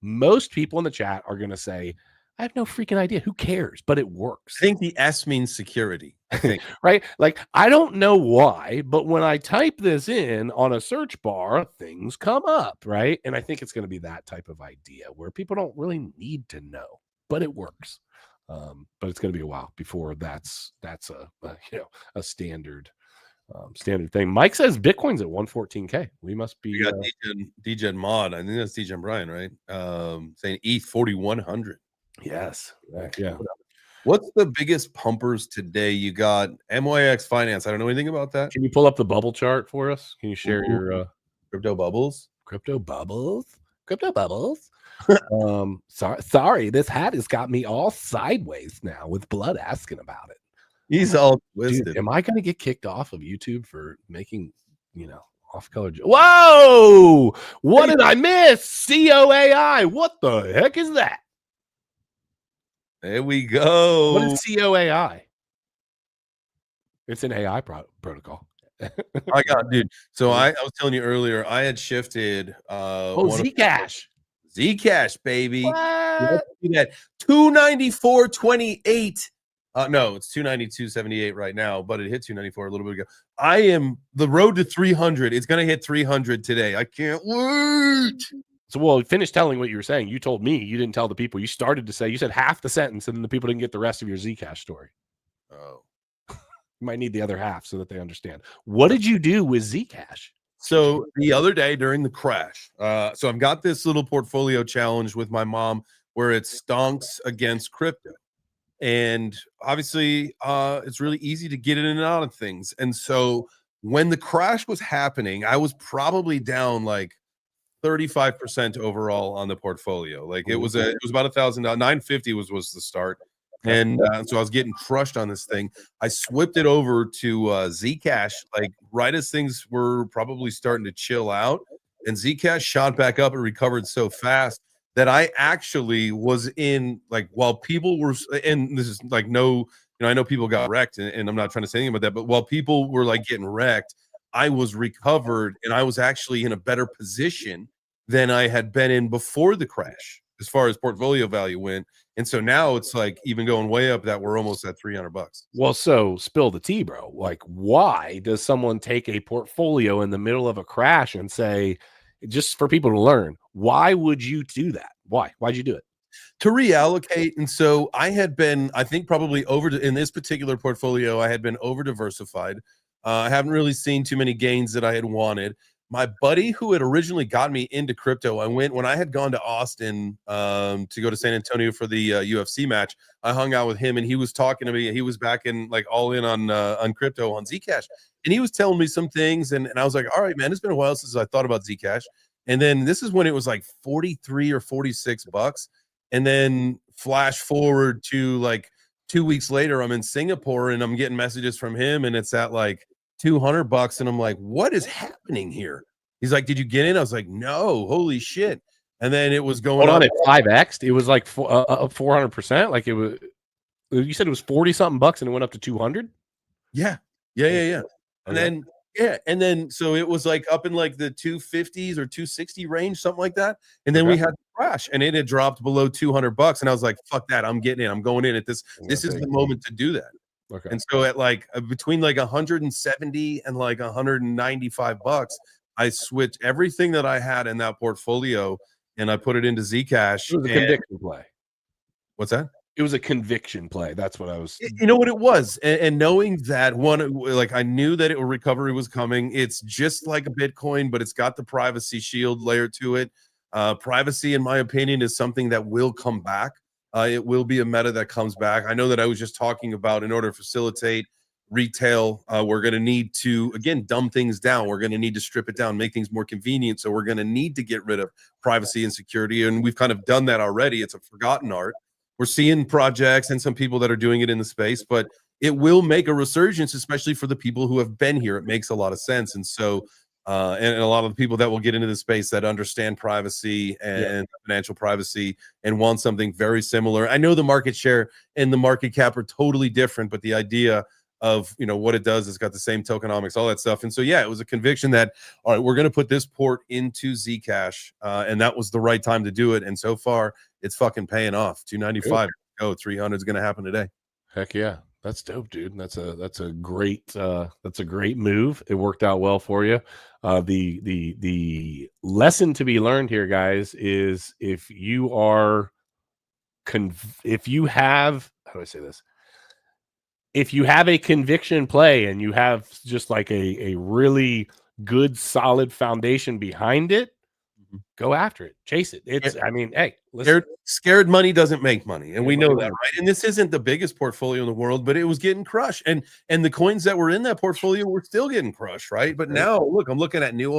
most people in the chat are going to say, I have no freaking idea. Who cares? But it works. I think the S means security. I think. Right? Like, I don't know why, but when I type this in on a search bar, things come up, right? And I think it's going to be that type of idea where people don't really need to know, but it works. But it's going to be a while before that's a standard thing. Mike says Bitcoin's at 114K. We must be. We got DGen Mod. I think that's DGen Brian, right? Saying ETH 4100. Yes. Yeah. What's the biggest pumpers today? You got MYX Finance. I don't know anything about that. Can you pull up the bubble chart for us? Can you share your crypto bubbles? Crypto bubbles? Sorry, this hat has got me all sideways now with Blood asking about it. He's all twisted. Dude, am I going to get kicked off of YouTube for making, off-color? Whoa! What did I miss? COAI. What the heck is that? There we go. What is COAI? It's an AI protocol. I got, dude. So I was telling you earlier, I had shifted. Zcash. Zcash, baby. What? 294.28. No, it's 292.78 right now, but it hit 294 a little bit ago. I am the road to 300. It's going to hit 300 today. I can't wait. So, well, finish telling what you were saying. You told me. You didn't tell the people. You started to say, you said half the sentence, and then the people didn't get the rest of your Zcash story. Oh. You might need the other half so that they understand. What did you do with Zcash? So the other day during the crash, so I've got this little portfolio challenge with my mom where it stonks against crypto. And obviously, it's really easy to get in and out of things. And so when the crash was happening, I was probably down like 35% overall on the portfolio. Like it was about $1,000. 950 was the start. And so I was getting crushed on this thing. I swapped it over to Zcash, like right as things were probably starting to chill out. And Zcash shot back up and recovered so fast that I actually was in, like, while people were, and this is like I know people got wrecked, and I'm not trying to say anything about that, but while people were like getting wrecked, I was recovered and I was actually in a better position than I had been in before the crash as far as portfolio value went. And so now it's like even going way up that we're almost at $300. Well, so spill the tea, bro. Like, why does someone take a portfolio in the middle of a crash and say, just for people to learn, why would you do that? Why'd you do it? To reallocate. And so I had been, I think probably in this particular portfolio, I had been over diversified. I haven't really seen too many gains that I had wanted. My buddy who had originally got me into crypto, when I had gone to Austin to go to San Antonio for the UFC match, I hung out with him and he was talking to me. He was back in like all in on crypto on Zcash. And he was telling me some things. And I was like, all right, man, it's been a while since I thought about Zcash. And then this is when it was like 43 or 46 bucks. And then flash forward to like 2 weeks later, I'm in Singapore and I'm getting messages from him and it's at like $200. And I'm like, what is happening here? He's like, did you get in? I was like, no, holy shit. And then it was going on at 5x. It was like 400%. Like it was, you said it was 40 something bucks and it went up to 200. Yeah. And then so it was like up in like the 250s or 260 range, something like that. And then we had the crash and it had dropped below $200. And I was like, fuck that. I'm getting in. I'm going in at this. This is the moment to do that. Okay. And so at like between like 170 and like 195 bucks, I switched everything that I had in that portfolio and I put it into Zcash. It was a And conviction play. what's that? It was a conviction play. That's what I was. You know what it was, and knowing that like I knew that recovery was coming. It's just like a Bitcoin, but it's got the privacy shield layer to it. Privacy, in my opinion, is something that will come back. It will be a meta that comes back. I know that I was just talking about, in order to facilitate retail, we're going to need to, again, dumb things down. We're going to need to strip it down, make things more convenient. So we're going to need to get rid of privacy and security, and we've kind of done that already. It's a forgotten art. We're seeing projects and some people that are doing it in the space, but it will make a resurgence, especially for the people who have been here. It makes a lot of sense. And so, and a lot of the people that will get into the space that understand privacy and financial privacy and want something very similar. I know the market share and the market cap are totally different, but the idea of, you know, what it does, it's got the same tokenomics, all that stuff. And so, yeah, it was a conviction that, all right, we're going to put this port into Zcash, and that was the right time to do it. And so far, it's fucking paying off. 295, go 300 is going to happen today. Heck yeah, that's dope, dude. That's a great move. It worked out well for you. The lesson to be learned here, guys, is if you have, how do I say this? If you have a conviction play and you have just like a really good, solid foundation behind it, go after it, chase it. It's, I mean, hey, listen. Scared money doesn't make money, and we know that, right? And this isn't the biggest portfolio in the world, but it was getting crushed, and the coins that were in that portfolio were still getting crushed, right? But now, look, I'm looking at new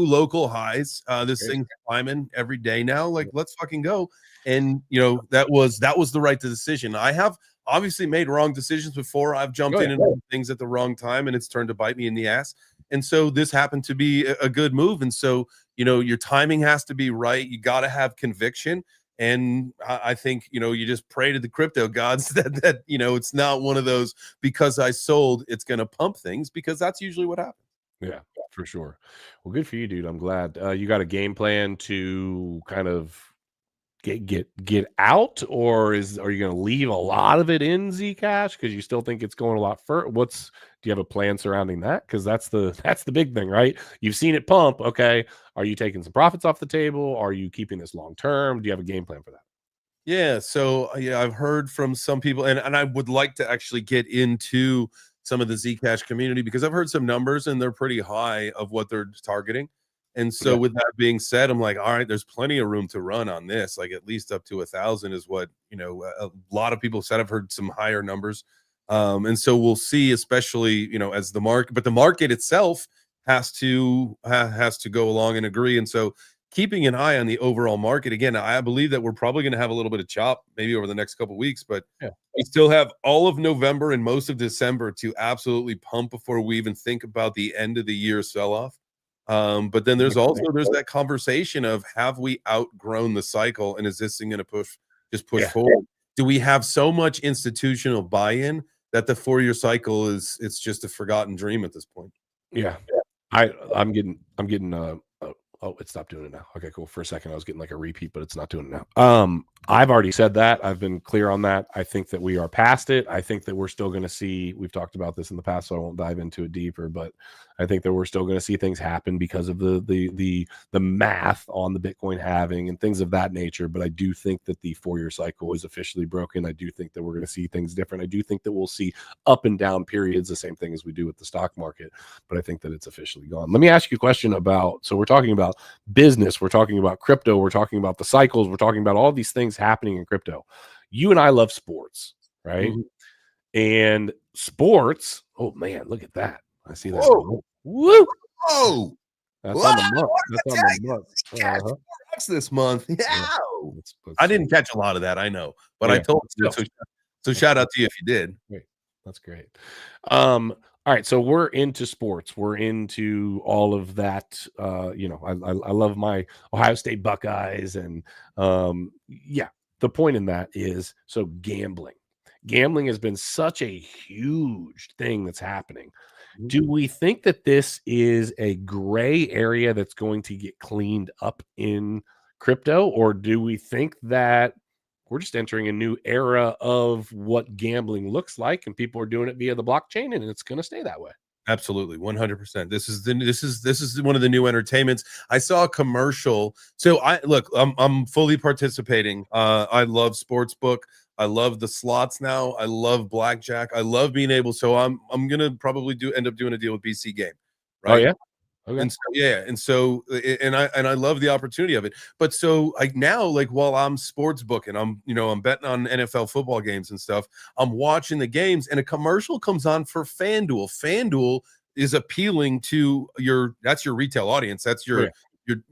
local highs. This thing's climbing every day now. Like, let's fucking go. And you know, that was the right decision. I have obviously made wrong decisions before. I've jumped in and things at the wrong time, and it's turned to bite me in the ass. And so this happened to be a good move. And so, you know, your timing has to be right. You got to have conviction. And I think, you know, you just pray to the crypto gods that, you know, it's not one of those, because I sold, it's going to pump things, because that's usually what happens. Yeah, for sure. Well, good for you, dude. I'm glad you got a game plan to kind of get out, or are you going to leave a lot of it in Zcash because you still think it's going a lot further? Do you have a plan surrounding that? Because that's the big thing, right? You've seen it pump. Okay, are you taking some profits off the table? Are you keeping this long term? Do you have a game plan for that? Yeah, so yeah, I've heard from some people, and I would like to actually get into some of the Zcash community, because I've heard some numbers and they're pretty high of what they're targeting. And so with that being said, I'm like, all right, there's plenty of room to run on this. Like at least up to 1,000 is what, you know, a lot of people said. I've heard some higher numbers. And so we'll see, especially, you know, as the market, but the market itself has to go along and agree. And so keeping an eye on the overall market, again, I believe that we're probably going to have a little bit of chop maybe over the next couple of weeks, but we still have all of November and most of December to absolutely pump before we even think about the end of the year sell-off. But then there's that conversation of, have we outgrown the cycle, and is this thing going to push forward? Do we have so much institutional buy-in that the 4-year cycle it's just a forgotten dream at this point? Yeah, I'm getting oh, it stopped doing it now. Okay, cool. For a second I was getting like a repeat, but it's not doing it now. I've already said that. I've been clear on that. I think that we are past it. I think that we're still going to see, we've talked about this in the past, so I won't dive into it deeper, but I think that we're still going to see things happen because of the math on the Bitcoin halving and things of that nature. But I do think that the 4-year cycle is officially broken. I do think that we're going to see things different. I do think that we'll see up and down periods, the same thing as we do with the stock market, but I think that it's officially gone. Let me ask you a question about, so we're talking about business, we're talking about crypto, we're talking about the cycles, we're talking about all these things happening in crypto. You and I love sports, right? And sports, oh man, look at that. I see that. Woo! Oh, that's on the month. That's on the month. This month. Yeah. I didn't catch a lot of that, I know, but I told you. So shout out to you if you did. Great. That's great. All right, so we're into sports. We're into all of that. You know, I love my Ohio State Buckeyes, and yeah, the point in that is, so gambling has been such a huge thing that's happening. Do we think that this is a gray area that's going to get cleaned up in crypto, or do we think that we're just entering a new era of what gambling looks like, and people are doing it via the blockchain, and it's going to stay that way? Absolutely, 100%. This is one of the new entertainments. I saw a commercial. So I'm fully participating. I love sportsbook. I love the slots now. I love blackjack. I love being able. So I'm gonna probably end up doing a deal with BC Game, Oh right? yeah. Okay. And so, yeah, and so and I love the opportunity of it. But so like now, like while I'm sports booking, I'm betting on NFL football games and stuff. I'm watching the games, and a commercial comes on for FanDuel. FanDuel is appealing to that's your retail audience. That's Oh, yeah.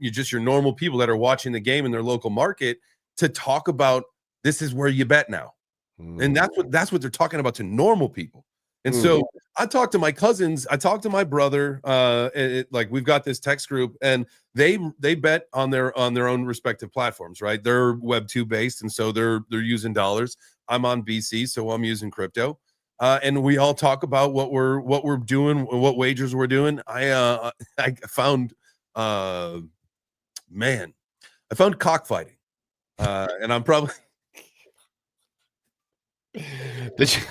your just your normal people that are watching the game in their local market to talk about this is where you bet now. And that's what they're talking about to normal people. And so I talked to my cousins, I talked to my brother, like we've got this text group, and they bet on their own respective platforms, right? They're web 2 based, and so they're using dollars. I'm on BC, so I'm using crypto. And we all talk about what we're doing, what wagers we're doing. I found I found cockfighting. And I'm probably Did you-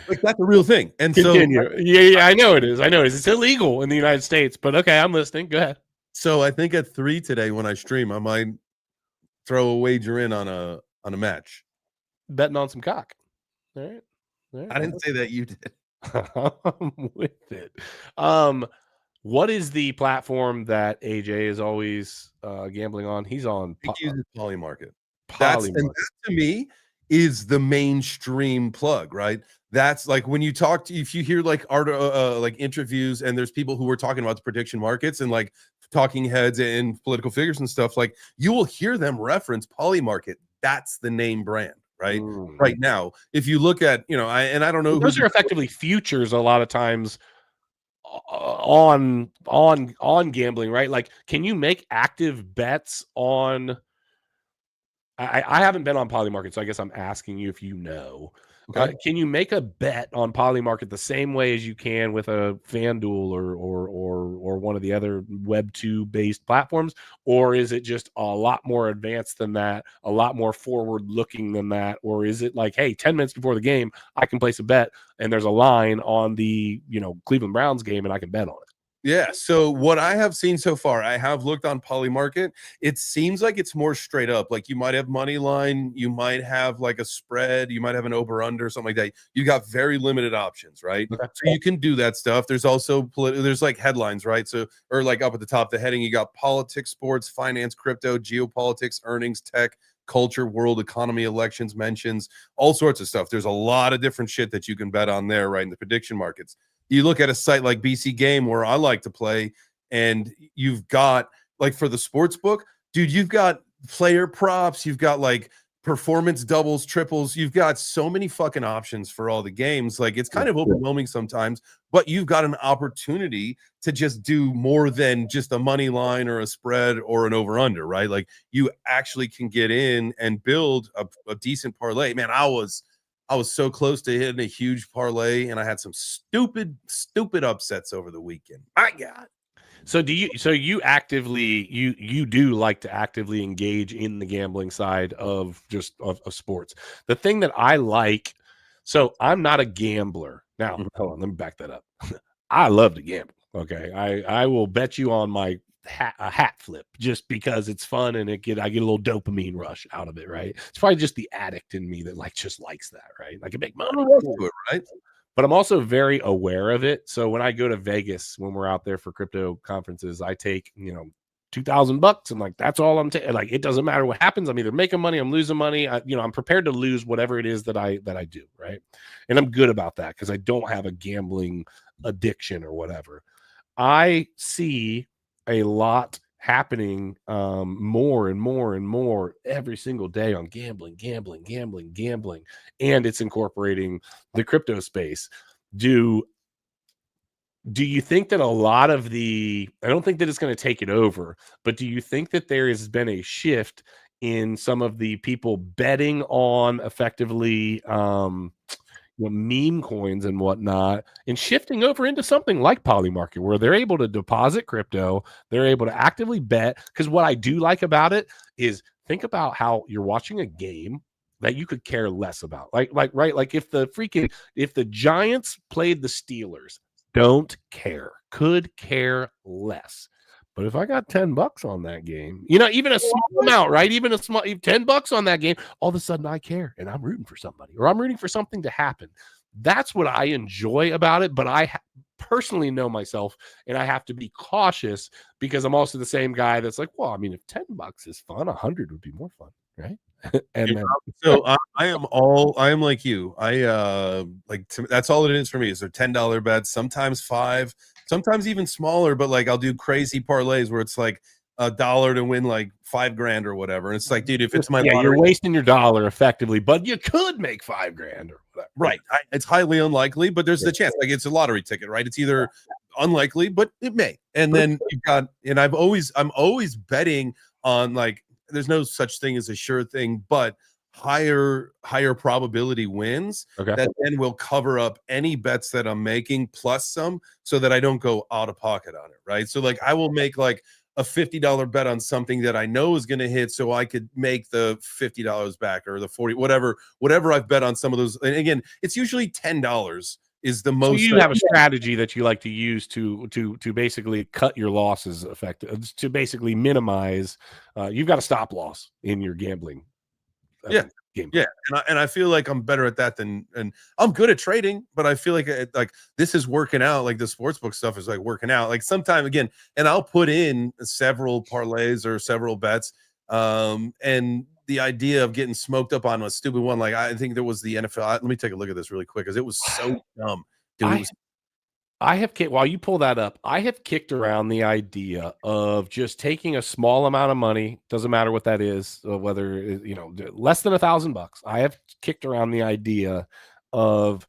like that's a real thing. And Continue. Yeah, I know it is. It's illegal in the United States, but okay, I'm listening. Go ahead. so I think at 3 today when I stream, I might throw a wager in on a match. Betting on some cock. All right. I didn't say that, you did. I'm with it. What is the platform that AJ is always gambling on? He's on He uses Polymarket. That to me is the mainstream plug, right? That's like when you talk to, if you hear like like interviews, and there's people who are talking about the prediction markets and like talking heads and political figures and stuff, like you will hear them reference Polymarket. That's the name brand, right? Right now, if you look at, I don't know, those are effectively futures a lot of times on gambling, right? Like, can you make active bets on? I haven't been on Polymarket, so I guess I'm asking you if you know. Okay. Can you make a bet on Polymarket the same way as you can with a FanDuel or one of the other Web 2 based platforms, or is it just a lot more advanced than that, a lot more forward looking than that, or is it like, hey, 10 minutes before the game, I can place a bet and there's a line on the Cleveland Browns game and I can bet on it? Yeah. So what I have seen so far, I have looked on Polymarket. It seems like it's more straight up. Like you might have money line, you might have like a spread, you might have an over under, something like that. You got very limited options, right? Okay. So you can do that stuff. There's also there's like headlines, right? So, or like up at the top, the heading, you got politics, sports, finance, crypto, geopolitics, earnings, tech, culture, world economy, elections, mentions, all sorts of stuff. There's a lot of different shit that you can bet on there, right? In the prediction markets. You look at a site like BC Game, where I like to play, and you've got like for the sports book, dude, you've got player props, you've got like performance doubles, triples, you've got so many fucking options for all the games. Like it's kind of overwhelming sometimes, but you've got an opportunity to just do more than just a money line or a spread or an over under, right? Like you actually can get in and build a decent parlay. Man, I was so close to hitting a huge parlay, and I had some stupid upsets over the weekend. My God. So you actively you do like to actively engage in the gambling side of sports. The thing that I like, so I'm not a gambler. Now, hold on, let me back that up. I love to gamble. Okay. I will bet you on my hat flip just because it's fun and I get a little dopamine rush out of it, right? It's probably just the addict in me that just likes that, right? I can make money, right? But I'm also very aware of it. So when I go to Vegas, when we're out there for crypto conferences, I take $2,000. I'm like, that's all I'm taking. Like, it doesn't matter what happens. I'm either making money, I'm losing money. I'm prepared to lose whatever it is that I do, right? And I'm good about that because I don't have a gambling addiction or whatever. I see a lot happening more and more and more every single day on gambling, and it's incorporating the crypto space. Do you think that a lot of I don't think that it's going to take it over, but do you think that there has been a shift in some of the people betting on effectively meme coins and whatnot, and shifting over into something like Polymarket where they're able to deposit crypto, they're able to actively bet? Because what I do like about it is, think about how you're watching a game, that you could care less about. Like if the Giants played the Steelers, don't care, could care less. But if I got $10 on that game, even a small amount, right? Even $10 on that game, all of a sudden I care and I'm rooting for somebody, or I'm rooting for something to happen. That's what I enjoy about it. But I personally know myself, and I have to be cautious because I'm also the same guy that's like, well, I mean, if $10 is fun, 100 would be more fun, right? And then, so I am like you. That's all it is for me. Is they're $10 bets, sometimes 5, sometimes even smaller. But like I'll do crazy parlays where it's like $1 to win like $5,000 or whatever. And it's like, dude, if it's my lottery, you're wasting your dollar effectively, but you could make $5,000 or whatever. Right. It's highly unlikely, but there's the chance. Like it's a lottery ticket, right? It's either unlikely, but it may. And then you've got, and I'm always betting on like, there's no such thing as a sure thing, but higher probability wins that then will cover up any bets that I'm making plus some, so that I don't go out of pocket on it, right? So like I will make like a $50 bet on something that I know is going to hit, so I could make the $50 back, or the 40, whatever I've bet on some of those. And again, it's usually $10 is the most. So you have a strategy that you like to use to basically cut your losses effective, to basically minimize. You've got a stop loss in your gambling. Game. Yeah, and I feel like I'm better at that and I'm good at trading, but I feel like this is working out. Like the sportsbook stuff is like working out. Like sometime again, and I'll put in several parlays or several bets, and the idea of getting smoked up on a stupid one, like I think there was the NFL. Let me take a look at this really quick because it was so dumb. Dude, while you pull that up, I have kicked around the idea of just taking a small amount of money, doesn't matter what that is, whether less than $1,000. I have kicked around the idea of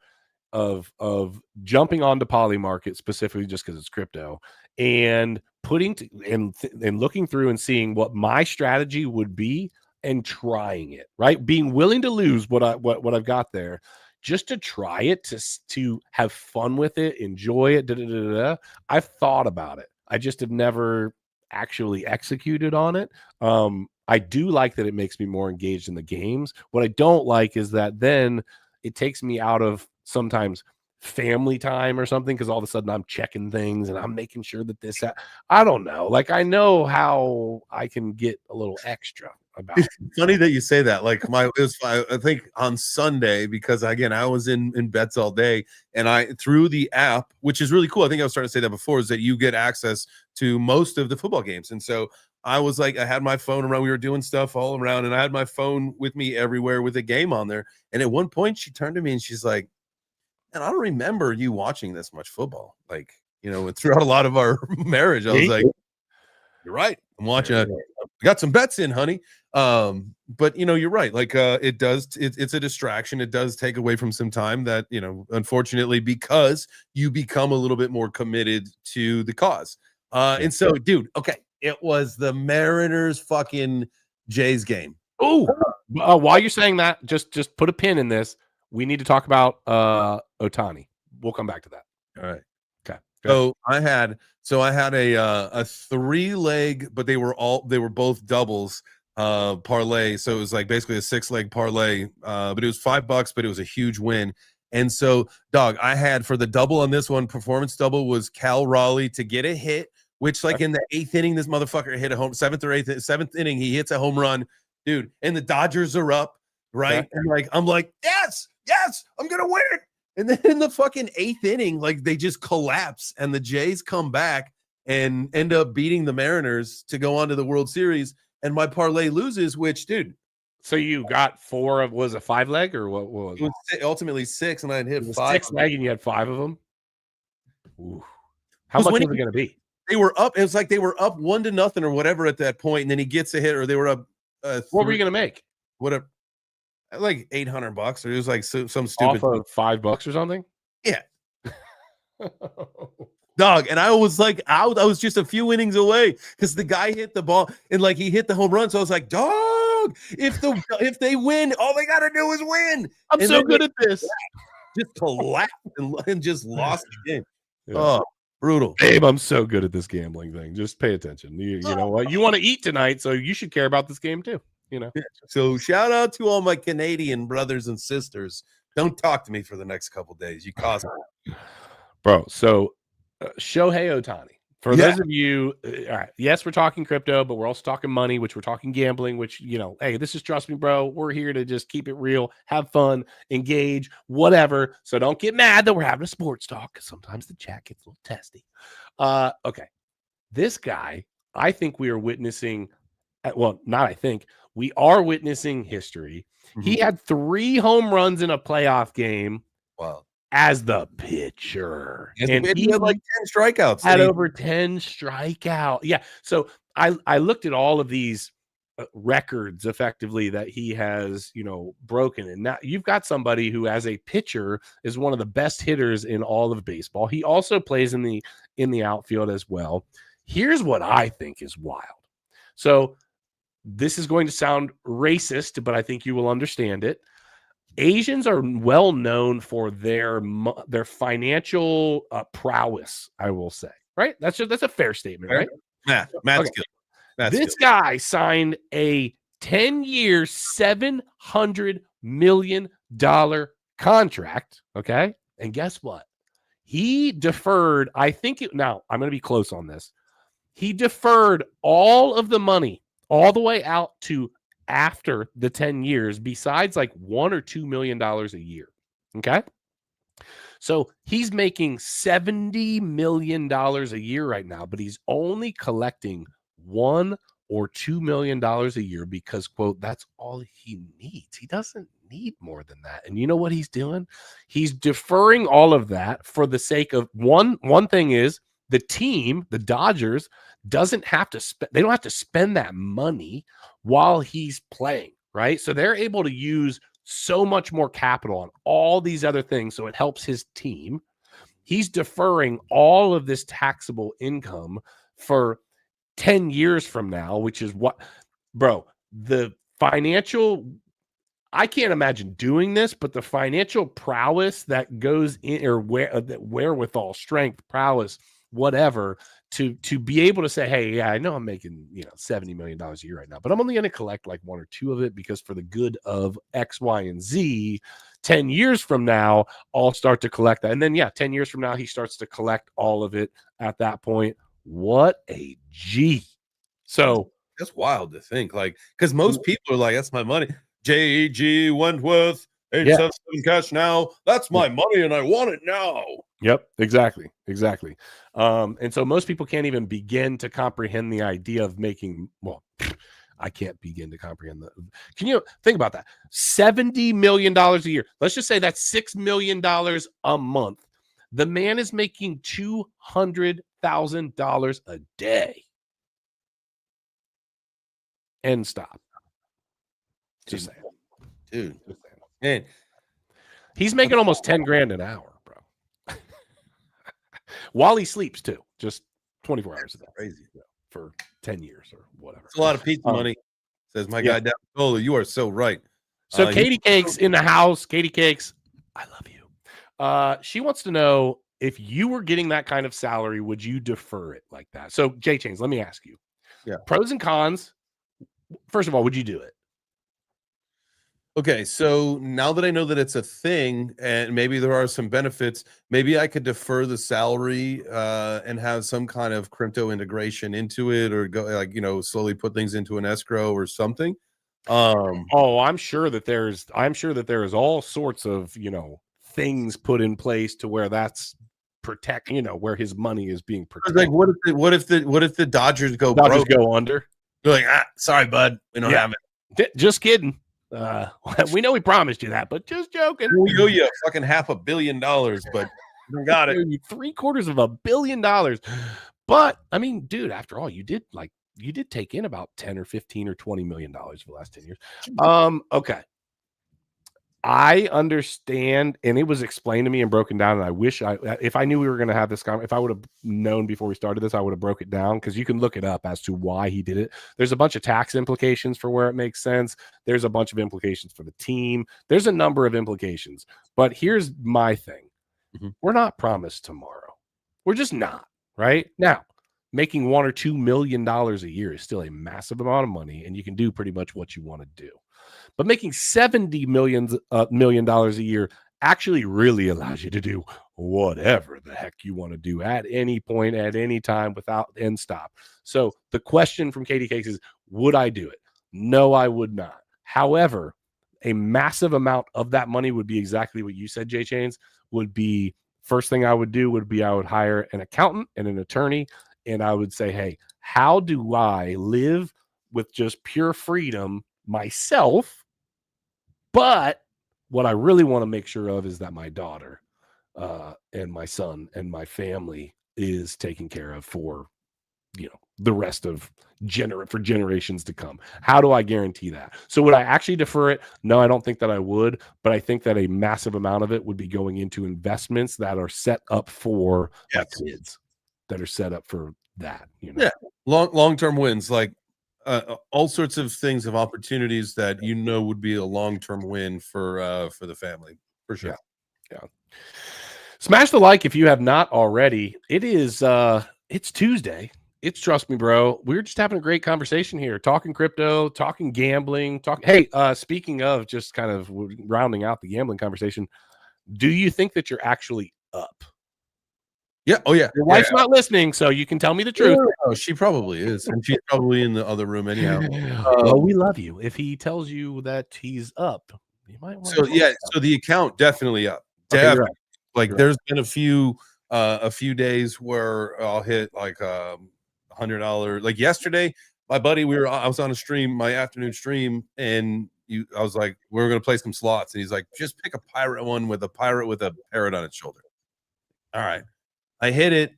jumping onto Polymarket specifically just because it's crypto, and and looking through and seeing what my strategy would be and trying it, right? Being willing to lose what I've got there, just to try it, to have fun with it, enjoy it. I've thought about it. I just have never actually executed on it. I do like that it makes me more engaged in the games. What I don't like is that then it takes me out of sometimes family time or something, because all of a sudden I'm checking things and I'm making sure that I don't know. Like I know how I can get a little extra about it. It's funny that you say that. Like I think on Sunday, because again I was in bets all day, and I through the app, which is really cool. I think I was starting to say that before, is that you get access to most of the football games. And so I was like, I had my phone around, we were doing stuff all around, and I had my phone with me everywhere with a game on there. And at one point she turned to me and she's like, and I don't remember you watching this much football. Like, throughout a lot of our marriage, I was like, you're right. I'm watching. I got some bets in, honey. But you're right. Like, it's a distraction. It does take away from some time that, unfortunately, because you become a little bit more committed to the cause. And so, dude, okay. It was the Mariners fucking Jays game. Oh, while you're saying that, just put a pin in this. We need to talk about Ohtani. We'll come back to that. All right. Okay. So I had a 3-leg, but they were both doubles parlay. So it was like basically a 6-leg parlay. But it was $5, but it was a huge win. And so, dog, I had for the double on this one, performance double was Cal Raleigh to get a hit, which like in the 8th inning, this motherfucker hit a home, 7th inning, he hits a home run, dude. And the Dodgers are up, right? And like I'm like, yes, I'm gonna win it. And then in the fucking 8th inning, like they just collapse, and the Jays come back and end up beating the Mariners to go on to the World Series. And my parlay loses, which, dude. So you got 4 of, was it 5-leg or what was it? It was ultimately 6, and I had hit 5. 6-leg, and you had 5 of them. Ooh. How much was it going to be? They were up. It was like they were up 1-0 or whatever at that point, and then he gets a hit, or they were up. What were you going to make? Whatever, like $800, or it was like some stupid off of $5 or something. Yeah, dog. And I was like, I was just a few innings away because the guy hit the ball and like he hit the home run. So I was like, dog, if they win, all they got to do is win. I'm so good at this. Just collapsed and just lost the game. Yeah. Oh. Brutal. Babe, I'm so good at this gambling thing. Just pay attention. You know what? You want to eat tonight, so you should care about this game too. you know. So shout out to all my Canadian brothers and sisters. Don't talk to me for the next couple days. You cost me. Bro. So Shohei Ohtani. For Yeah. those of you, all right, yes, we're talking crypto, but we're also talking money, which we're talking gambling, which, you know, hey, this is Trust Me, Bro. We're here to just keep it real, have fun, engage, whatever. So don't get mad that we're having a sports talk, because sometimes the chat gets a little testy. Okay. This guy, I think we are witnessing, well, not I think, we are witnessing history. He had 3 home runs in a playoff game. Wow. As the pitcher, And he had like 10 strikeouts. Had over 10 strikeout. Yeah. So I looked at all of these records effectively that he has, you know, broken. And now you've got somebody who, as a pitcher, is one of the best hitters in all of baseball. He also plays in the outfield as well. Here's what I think is wild. So this is going to sound racist, but I think you will understand it. Asians are well known for their financial prowess, I will say. Right? That's a fair statement, right? Math skill. This guy signed a 10-year, $700 million contract. Okay. And guess what? He deferred, I think now I'm going to be close on this. He deferred all of the money all the way out to after the 10 years, besides like $1 or $2 million a year. Okay. So he's making $70 million a year right now, but he's only collecting $1 or $2 million a year because, quote, that's all he needs. He doesn't need more than that. And you know what he's doing? He's deferring all of that for the sake of one thing is the team, the Dodgers, doesn't have to spend, they don't have to spend that money while he's playing, right? So they're able to use so much more capital on all these other things. So it helps his team. He's deferring all of this taxable income for 10 years from now, which is what, bro, the financial, I can't imagine doing this, but the financial prowess that goes in, or wherewithal, strength, prowess, whatever, to be able to say, hey, yeah, I know I'm making, you know, $70 million a year right now, but I'm only going to collect like 1 or 2 of it because for the good of X, Y, and Z, 10 years from now, I'll start to collect that. And then, yeah, 10 years from now, he starts to collect all of it at that point. What a G. So that's wild to think, like, because most people are like, that's my money. J.G. Wentworth, 877 cash now. That's my money and I want it now. Yep, exactly. And so most people can't even begin to comprehend the idea of making, well, I can't begin to comprehend that. Can you think about that? $70 million a year. Let's just say that's $6 million a month. The man is making $200,000 a day. And stop. Just saying. Dude. Man. He's making almost 10 grand an hour, bro. While he sleeps too. Just 24 hours a day. Crazy. For 10 years or whatever. It's a lot of pizza money. Says my guy down Solo. You are so right. So Katie Cakes in the house. Katie Cakes, I love you. She wants to know, if you were getting that kind of salary, would you defer it like that? So JChains, let me ask you. Yeah. Pros and cons. First of all, would you do it? Okay, so now that I know that it's a thing and maybe there are some benefits, maybe I could defer the salary and have some kind of crypto integration into it, or go, like, you know, slowly put things into an escrow or something. I'm sure that there is all sorts of, you know, things put in place to where that's protect, you know, where his money is being protected. Like, what if the Dodgers go Dodgers broke? Go under? You're like, sorry, bud, we don't have it. Just kidding. We know we promised you that, but just joking. We owe you fucking $500 million, but we got it. $750 million. But I mean, dude, after all, you did take in about 10 or 15 or $20 million for the last 10 years. Okay. I understand, and it was explained to me and broken down, and I wish if I knew we were going to have this conversation, if I would have known before we started this, I would have broke it down, because you can look it up as to why he did it. There's a bunch of tax implications for where it makes sense. There's a bunch of implications for the team. There's a number of implications. But here's my thing. We're not promised tomorrow. We're just not, right? Now, making $1 or $2 million a year is still a massive amount of money, and you can do pretty much what you want to do. But making $70 million a year actually really allows you to do whatever the heck you want to do at any point, at any time, without end stop. So the question from Katie Cakes is, would I do it? No, I would not. However, a massive amount of that money would be exactly what you said, JChains, would be first thing I would do would be I would hire an accountant and an attorney, and I would say, hey, how do I live with just pure freedom myself? But what I really want to make sure of is that my daughter and my son and my family is taken care of for, the rest of for generations to come. How do I guarantee that? So would I actually defer it? No, I don't think that I would, but I think that a massive amount of it would be going into investments that are set up for my kids, that are set up for that, Yeah, long-term wins, like all sorts of things of opportunities that would be a long-term win for the family, for sure. Yeah. Smash the like if you have not already. It is it's Tuesday. It's Trust Me Bro. We're just having a great conversation here, talking crypto, talking gambling, Hey, speaking of just kind of rounding out the gambling conversation, do you think that you're actually up? Yeah. Oh, yeah. Your wife's not listening, so you can tell me the truth. Oh, she probably is, and she's probably in the other room anyhow. Well, we love you. If he tells you that he's up, you might want so the account definitely up. Okay, Definitely. right. Like there's been a few days where I'll hit like $100. Like yesterday, my buddy, I was on a stream, my afternoon stream, and I was like, we're gonna play some slots, and he's like, just pick a pirate one with a pirate with a parrot on its shoulder. All right, I hit it,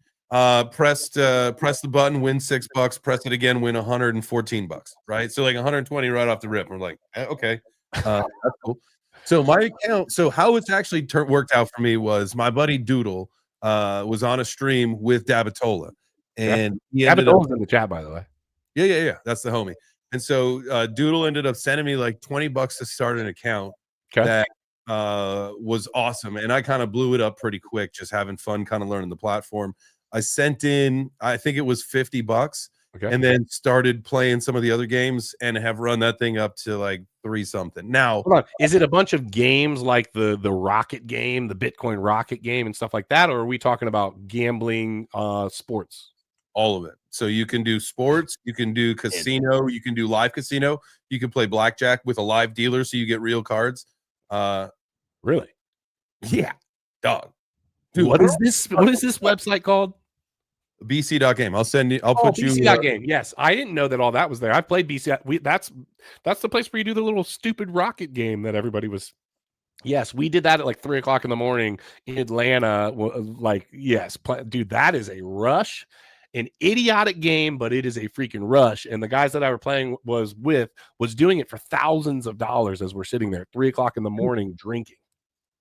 press the button, win $6, press it again, win $114, right? So like 120 right off the rip. We're like, okay, that's cool. So my account, so how it's actually worked out for me was my buddy Doodle was on a stream with Dabatola, and he ended up in the chat, by the way. Yeah, that's the homie. And so Doodle ended up sending me like $20 to start an account that was awesome, and I kind of blew it up pretty quick, just having fun, kind of learning the platform. I sent in, I think it was $50, and then started playing some of the other games and have run that thing up to like 3-something. Now, hold on. Is it a bunch of games like the Rocket game, the Bitcoin Rocket game, and stuff like that, or are we talking about gambling, sports? All of it. So you can do sports, you can do casino, you can do live casino, you can play blackjack with a live dealer, so you get real cards. Really? Yeah, dog. Dude, What is this website called? BC.game. I'll put you BC.game. Yes, I didn't know that all that was there. I played BC. That's the place where you do the little stupid rocket game that everybody was. Yes, we did that at like 3:00 in the morning in Atlanta. Like, yes, dude, that is a rush, an idiotic game, but it is a freaking rush. And the guys that I were playing was doing it for thousands of dollars as we're sitting there at 3:00 in the morning drinking.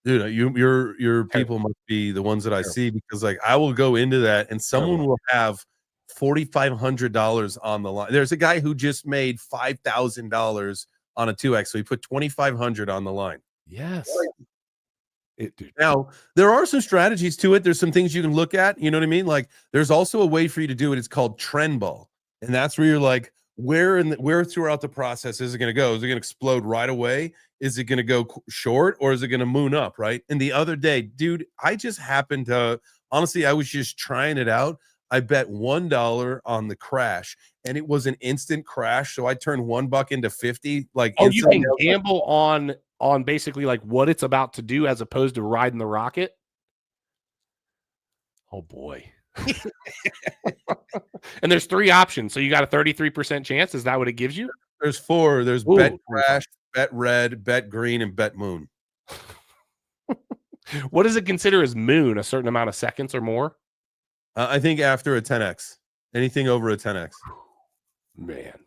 Dude, your people must be the ones that I see, because like I will go into that and someone will have $4,500 on the line. There's a guy who just made $5,000 on a 2x, so he put $2,500 on the line. Yes. Now there are some strategies to it. There's some things you can look at. You know what I mean? Like there's also a way for you to do it. It's called trend ball, and that's where you're like, where throughout the process is it going to go? Is it going to explode right away? Is it going to go short, or is it going to moon up? Right. And the other day, dude, I just happened to, honestly, I was just trying it out. I bet $1 on the crash, and it was an instant crash. So I turned $1 into 50. Like, oh, you can gamble on basically like what it's about to do as opposed to riding the rocket. Oh boy. And there's 3 options, so you got a 33% chance. Is that what it gives you? There's 4. There's bet crash, bet red, bet green, and bet moon. What does it consider as moon? A certain amount of seconds or more? I think after a 10x, anything over a 10x. Man.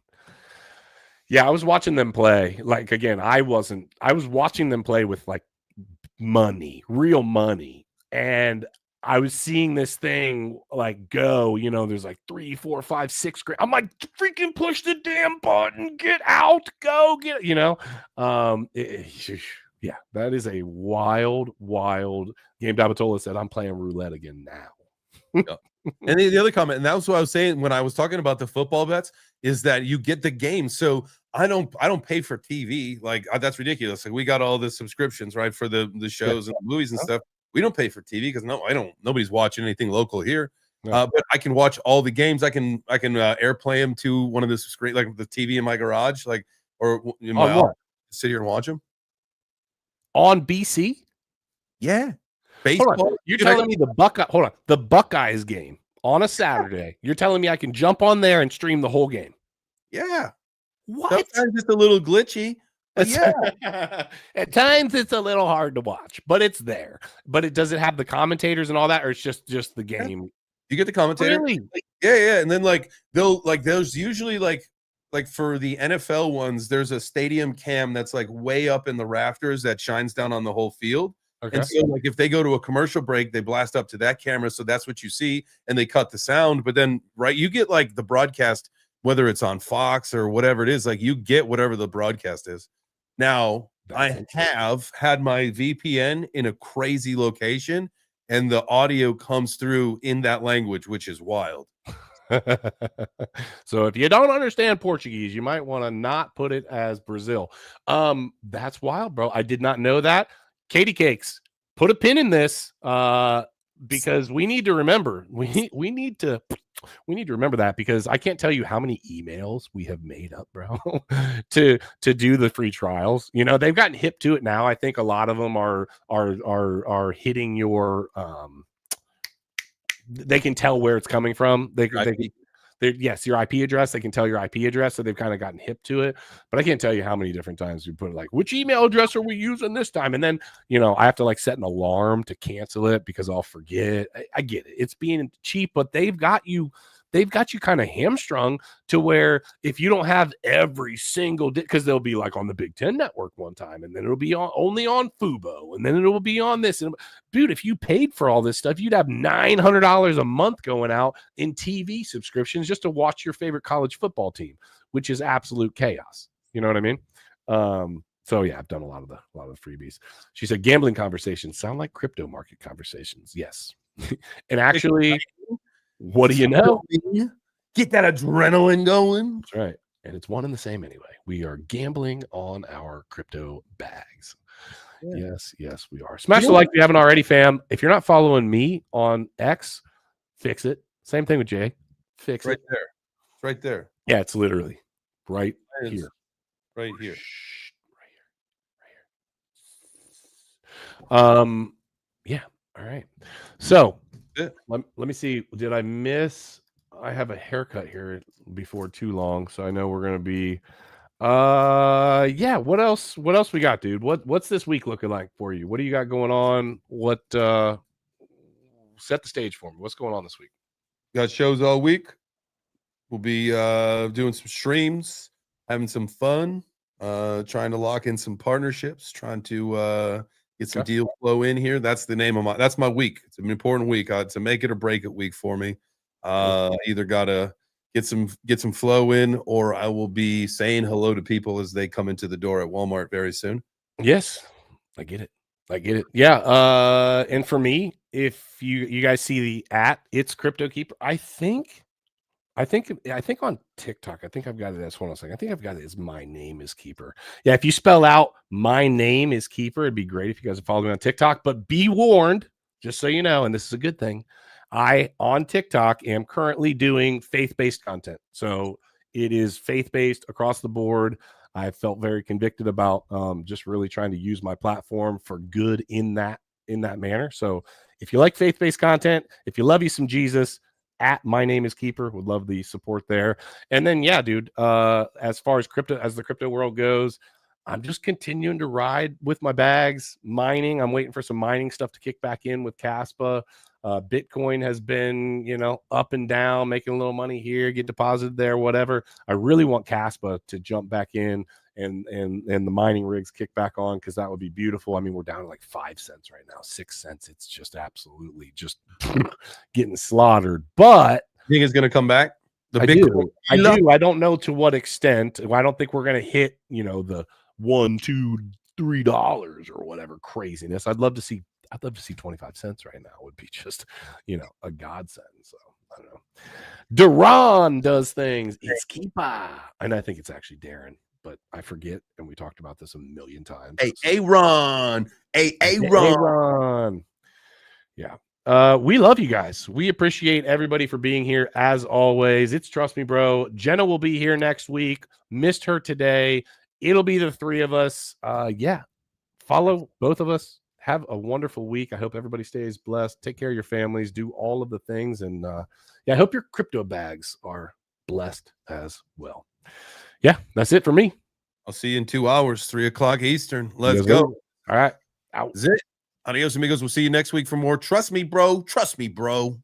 Yeah, I was watching them play. Like, again, I was watching them play with like money, real money. And I was seeing this thing like go, there's like 3, 4, 5, 6 grand. I'm like, freaking push the damn button, get out, go get, yeah, that is a wild game. Dabatola said, I'm playing roulette again now. And the other comment, and that was what I was saying when I was talking about the football bets, is that you get the game. So I don't pay for TV. Like that's ridiculous. Like we got all the subscriptions, right, for the shows and the movies and stuff. We don't pay for TV because nobody's watching anything local here. No. But I can watch all the games. I can airplay them to one of the screen, like the TV in my garage, like or in my office, sit here and watch them on BC. Yeah, baseball. You're telling me the Buckeyes game on a Saturday. You're telling me I can jump on there and stream the whole game? Yeah. What? Sometimes it's a little glitchy. But yeah. At times it's a little hard to watch, but it's there. But does it have the commentators and all that, or it's just the game? You get the commentator. Really? Yeah. And then there's usually like for the NFL ones, there's a stadium cam that's like way up in the rafters that shines down on the whole field. Okay. And so like if they go to a commercial break, they blast up to that camera, so that's what you see, and they cut the sound. But then you get like the broadcast, whether it's on Fox or whatever it is, like you get whatever the broadcast is. Now I have had my VPN in a crazy location, and the audio comes through in that language, which is wild. So if you don't understand Portuguese, you might want to not put it as Brazil. That's wild, bro. I did not know that. Katie Cakes, put a pin in this because we need to remember. We need to remember that, because I can't tell you how many emails we have made up, bro, to do the free trials. You know, they've gotten hip to it now. I think a lot of them are hitting your they can tell where it's coming from. Yes, your IP address. They can tell your IP address, so they've kind of gotten hip to it. But I can't tell you how many different times we put like, which email address are we using this time? And then, you know, I have to like set an alarm to cancel it because I'll forget. I get it. It's being cheap, but they've got you kind of hamstrung to where if you don't have every single, because they'll be like on the Big Ten Network one time, and then it'll be only on Fubo, and then it'll be on this. And dude, if you paid for all this stuff, you'd have $900 a month going out in TV subscriptions just to watch your favorite college football team, which is absolute chaos. You know what I mean? So yeah, I've done a lot of the freebies. She said gambling conversations sound like crypto market conversations. Yes. And actually, what do you know? Get that adrenaline going. That's right. And it's one and the same anyway. We are gambling on our crypto bags. Yeah. Yes, we are. Smash the like if you haven't already, fam. If you're not following me on X, fix it. Same thing with Jay. Fix it. Right there. It's right there. Yeah, it's literally right here. Right here. Yeah. All right. So let me see. Did I miss? I have a haircut here before too long, so I know we're gonna be. Yeah. What else we got, dude? What's this week looking like for you? What do you got going on? What? Set the stage for me. What's going on this week? Got shows all week. We'll be doing some streams, having some fun, trying to lock in some partnerships, trying to get some deal flow in here. That's the name of that's my week. It's an important week. It's a make it or break it week for me. Either gotta get some flow in, or I will be saying hello to people as they come into the door at Walmart very soon. Yes, I get it. Yeah. And for me, if you guys see the @it's Crypto Keeper, I think on TikTok, I think I've got it as one. I think I've got it as My Name is Keeper. Yeah, if you spell out My Name is Keeper, it'd be great if you guys are following me on TikTok. But be warned, just so you know, and this is a good thing, I on TikTok am currently doing faith-based content. So it is faith-based across the board. I felt very convicted about just really trying to use my platform for good in that manner. So if you like faith-based content, if you love you some Jesus, My Name is Keeper, would love the support there. And then yeah, dude, as far as the crypto world goes, I'm just continuing to ride with my bags, mining. I'm waiting for some mining stuff to kick back in with Caspa. Bitcoin has been, up and down, making a little money here, get deposited there, whatever. I really want Caspa to jump back in and the mining rigs kick back on, because that would be beautiful. I mean, we're down to like 5 cents right now, 6 cents. It's just absolutely just getting slaughtered. But you think it's going to come back? I do. I don't know to what extent. I don't think we're going to hit, the $1, $2, $3 or whatever craziness. I'd love to see 25 cents right now. Would be just, a godsend. So I don't know. Duran does things. It's Keepa. And I think it's actually Darren, but I forget. And we talked about this a million times. Hey, Aaron. Hey, Aaron. Aaron. Yeah. We love you guys. We appreciate everybody for being here as always. It's Trust Me Bro. Jenna will be here next week. Missed her today. It'll be the three of us. Yeah. Follow both of us. Have a wonderful week. I hope everybody stays blessed. Take care of your families. Do all of the things. And yeah, I hope your crypto bags are blessed as well. Yeah, that's it for me. I'll see you in 2 hours, 3 o'clock Eastern. Let's go. All right. Out. That's it. Adios, amigos. We'll see you next week for more Trust Me, Bro. Trust Me, Bro.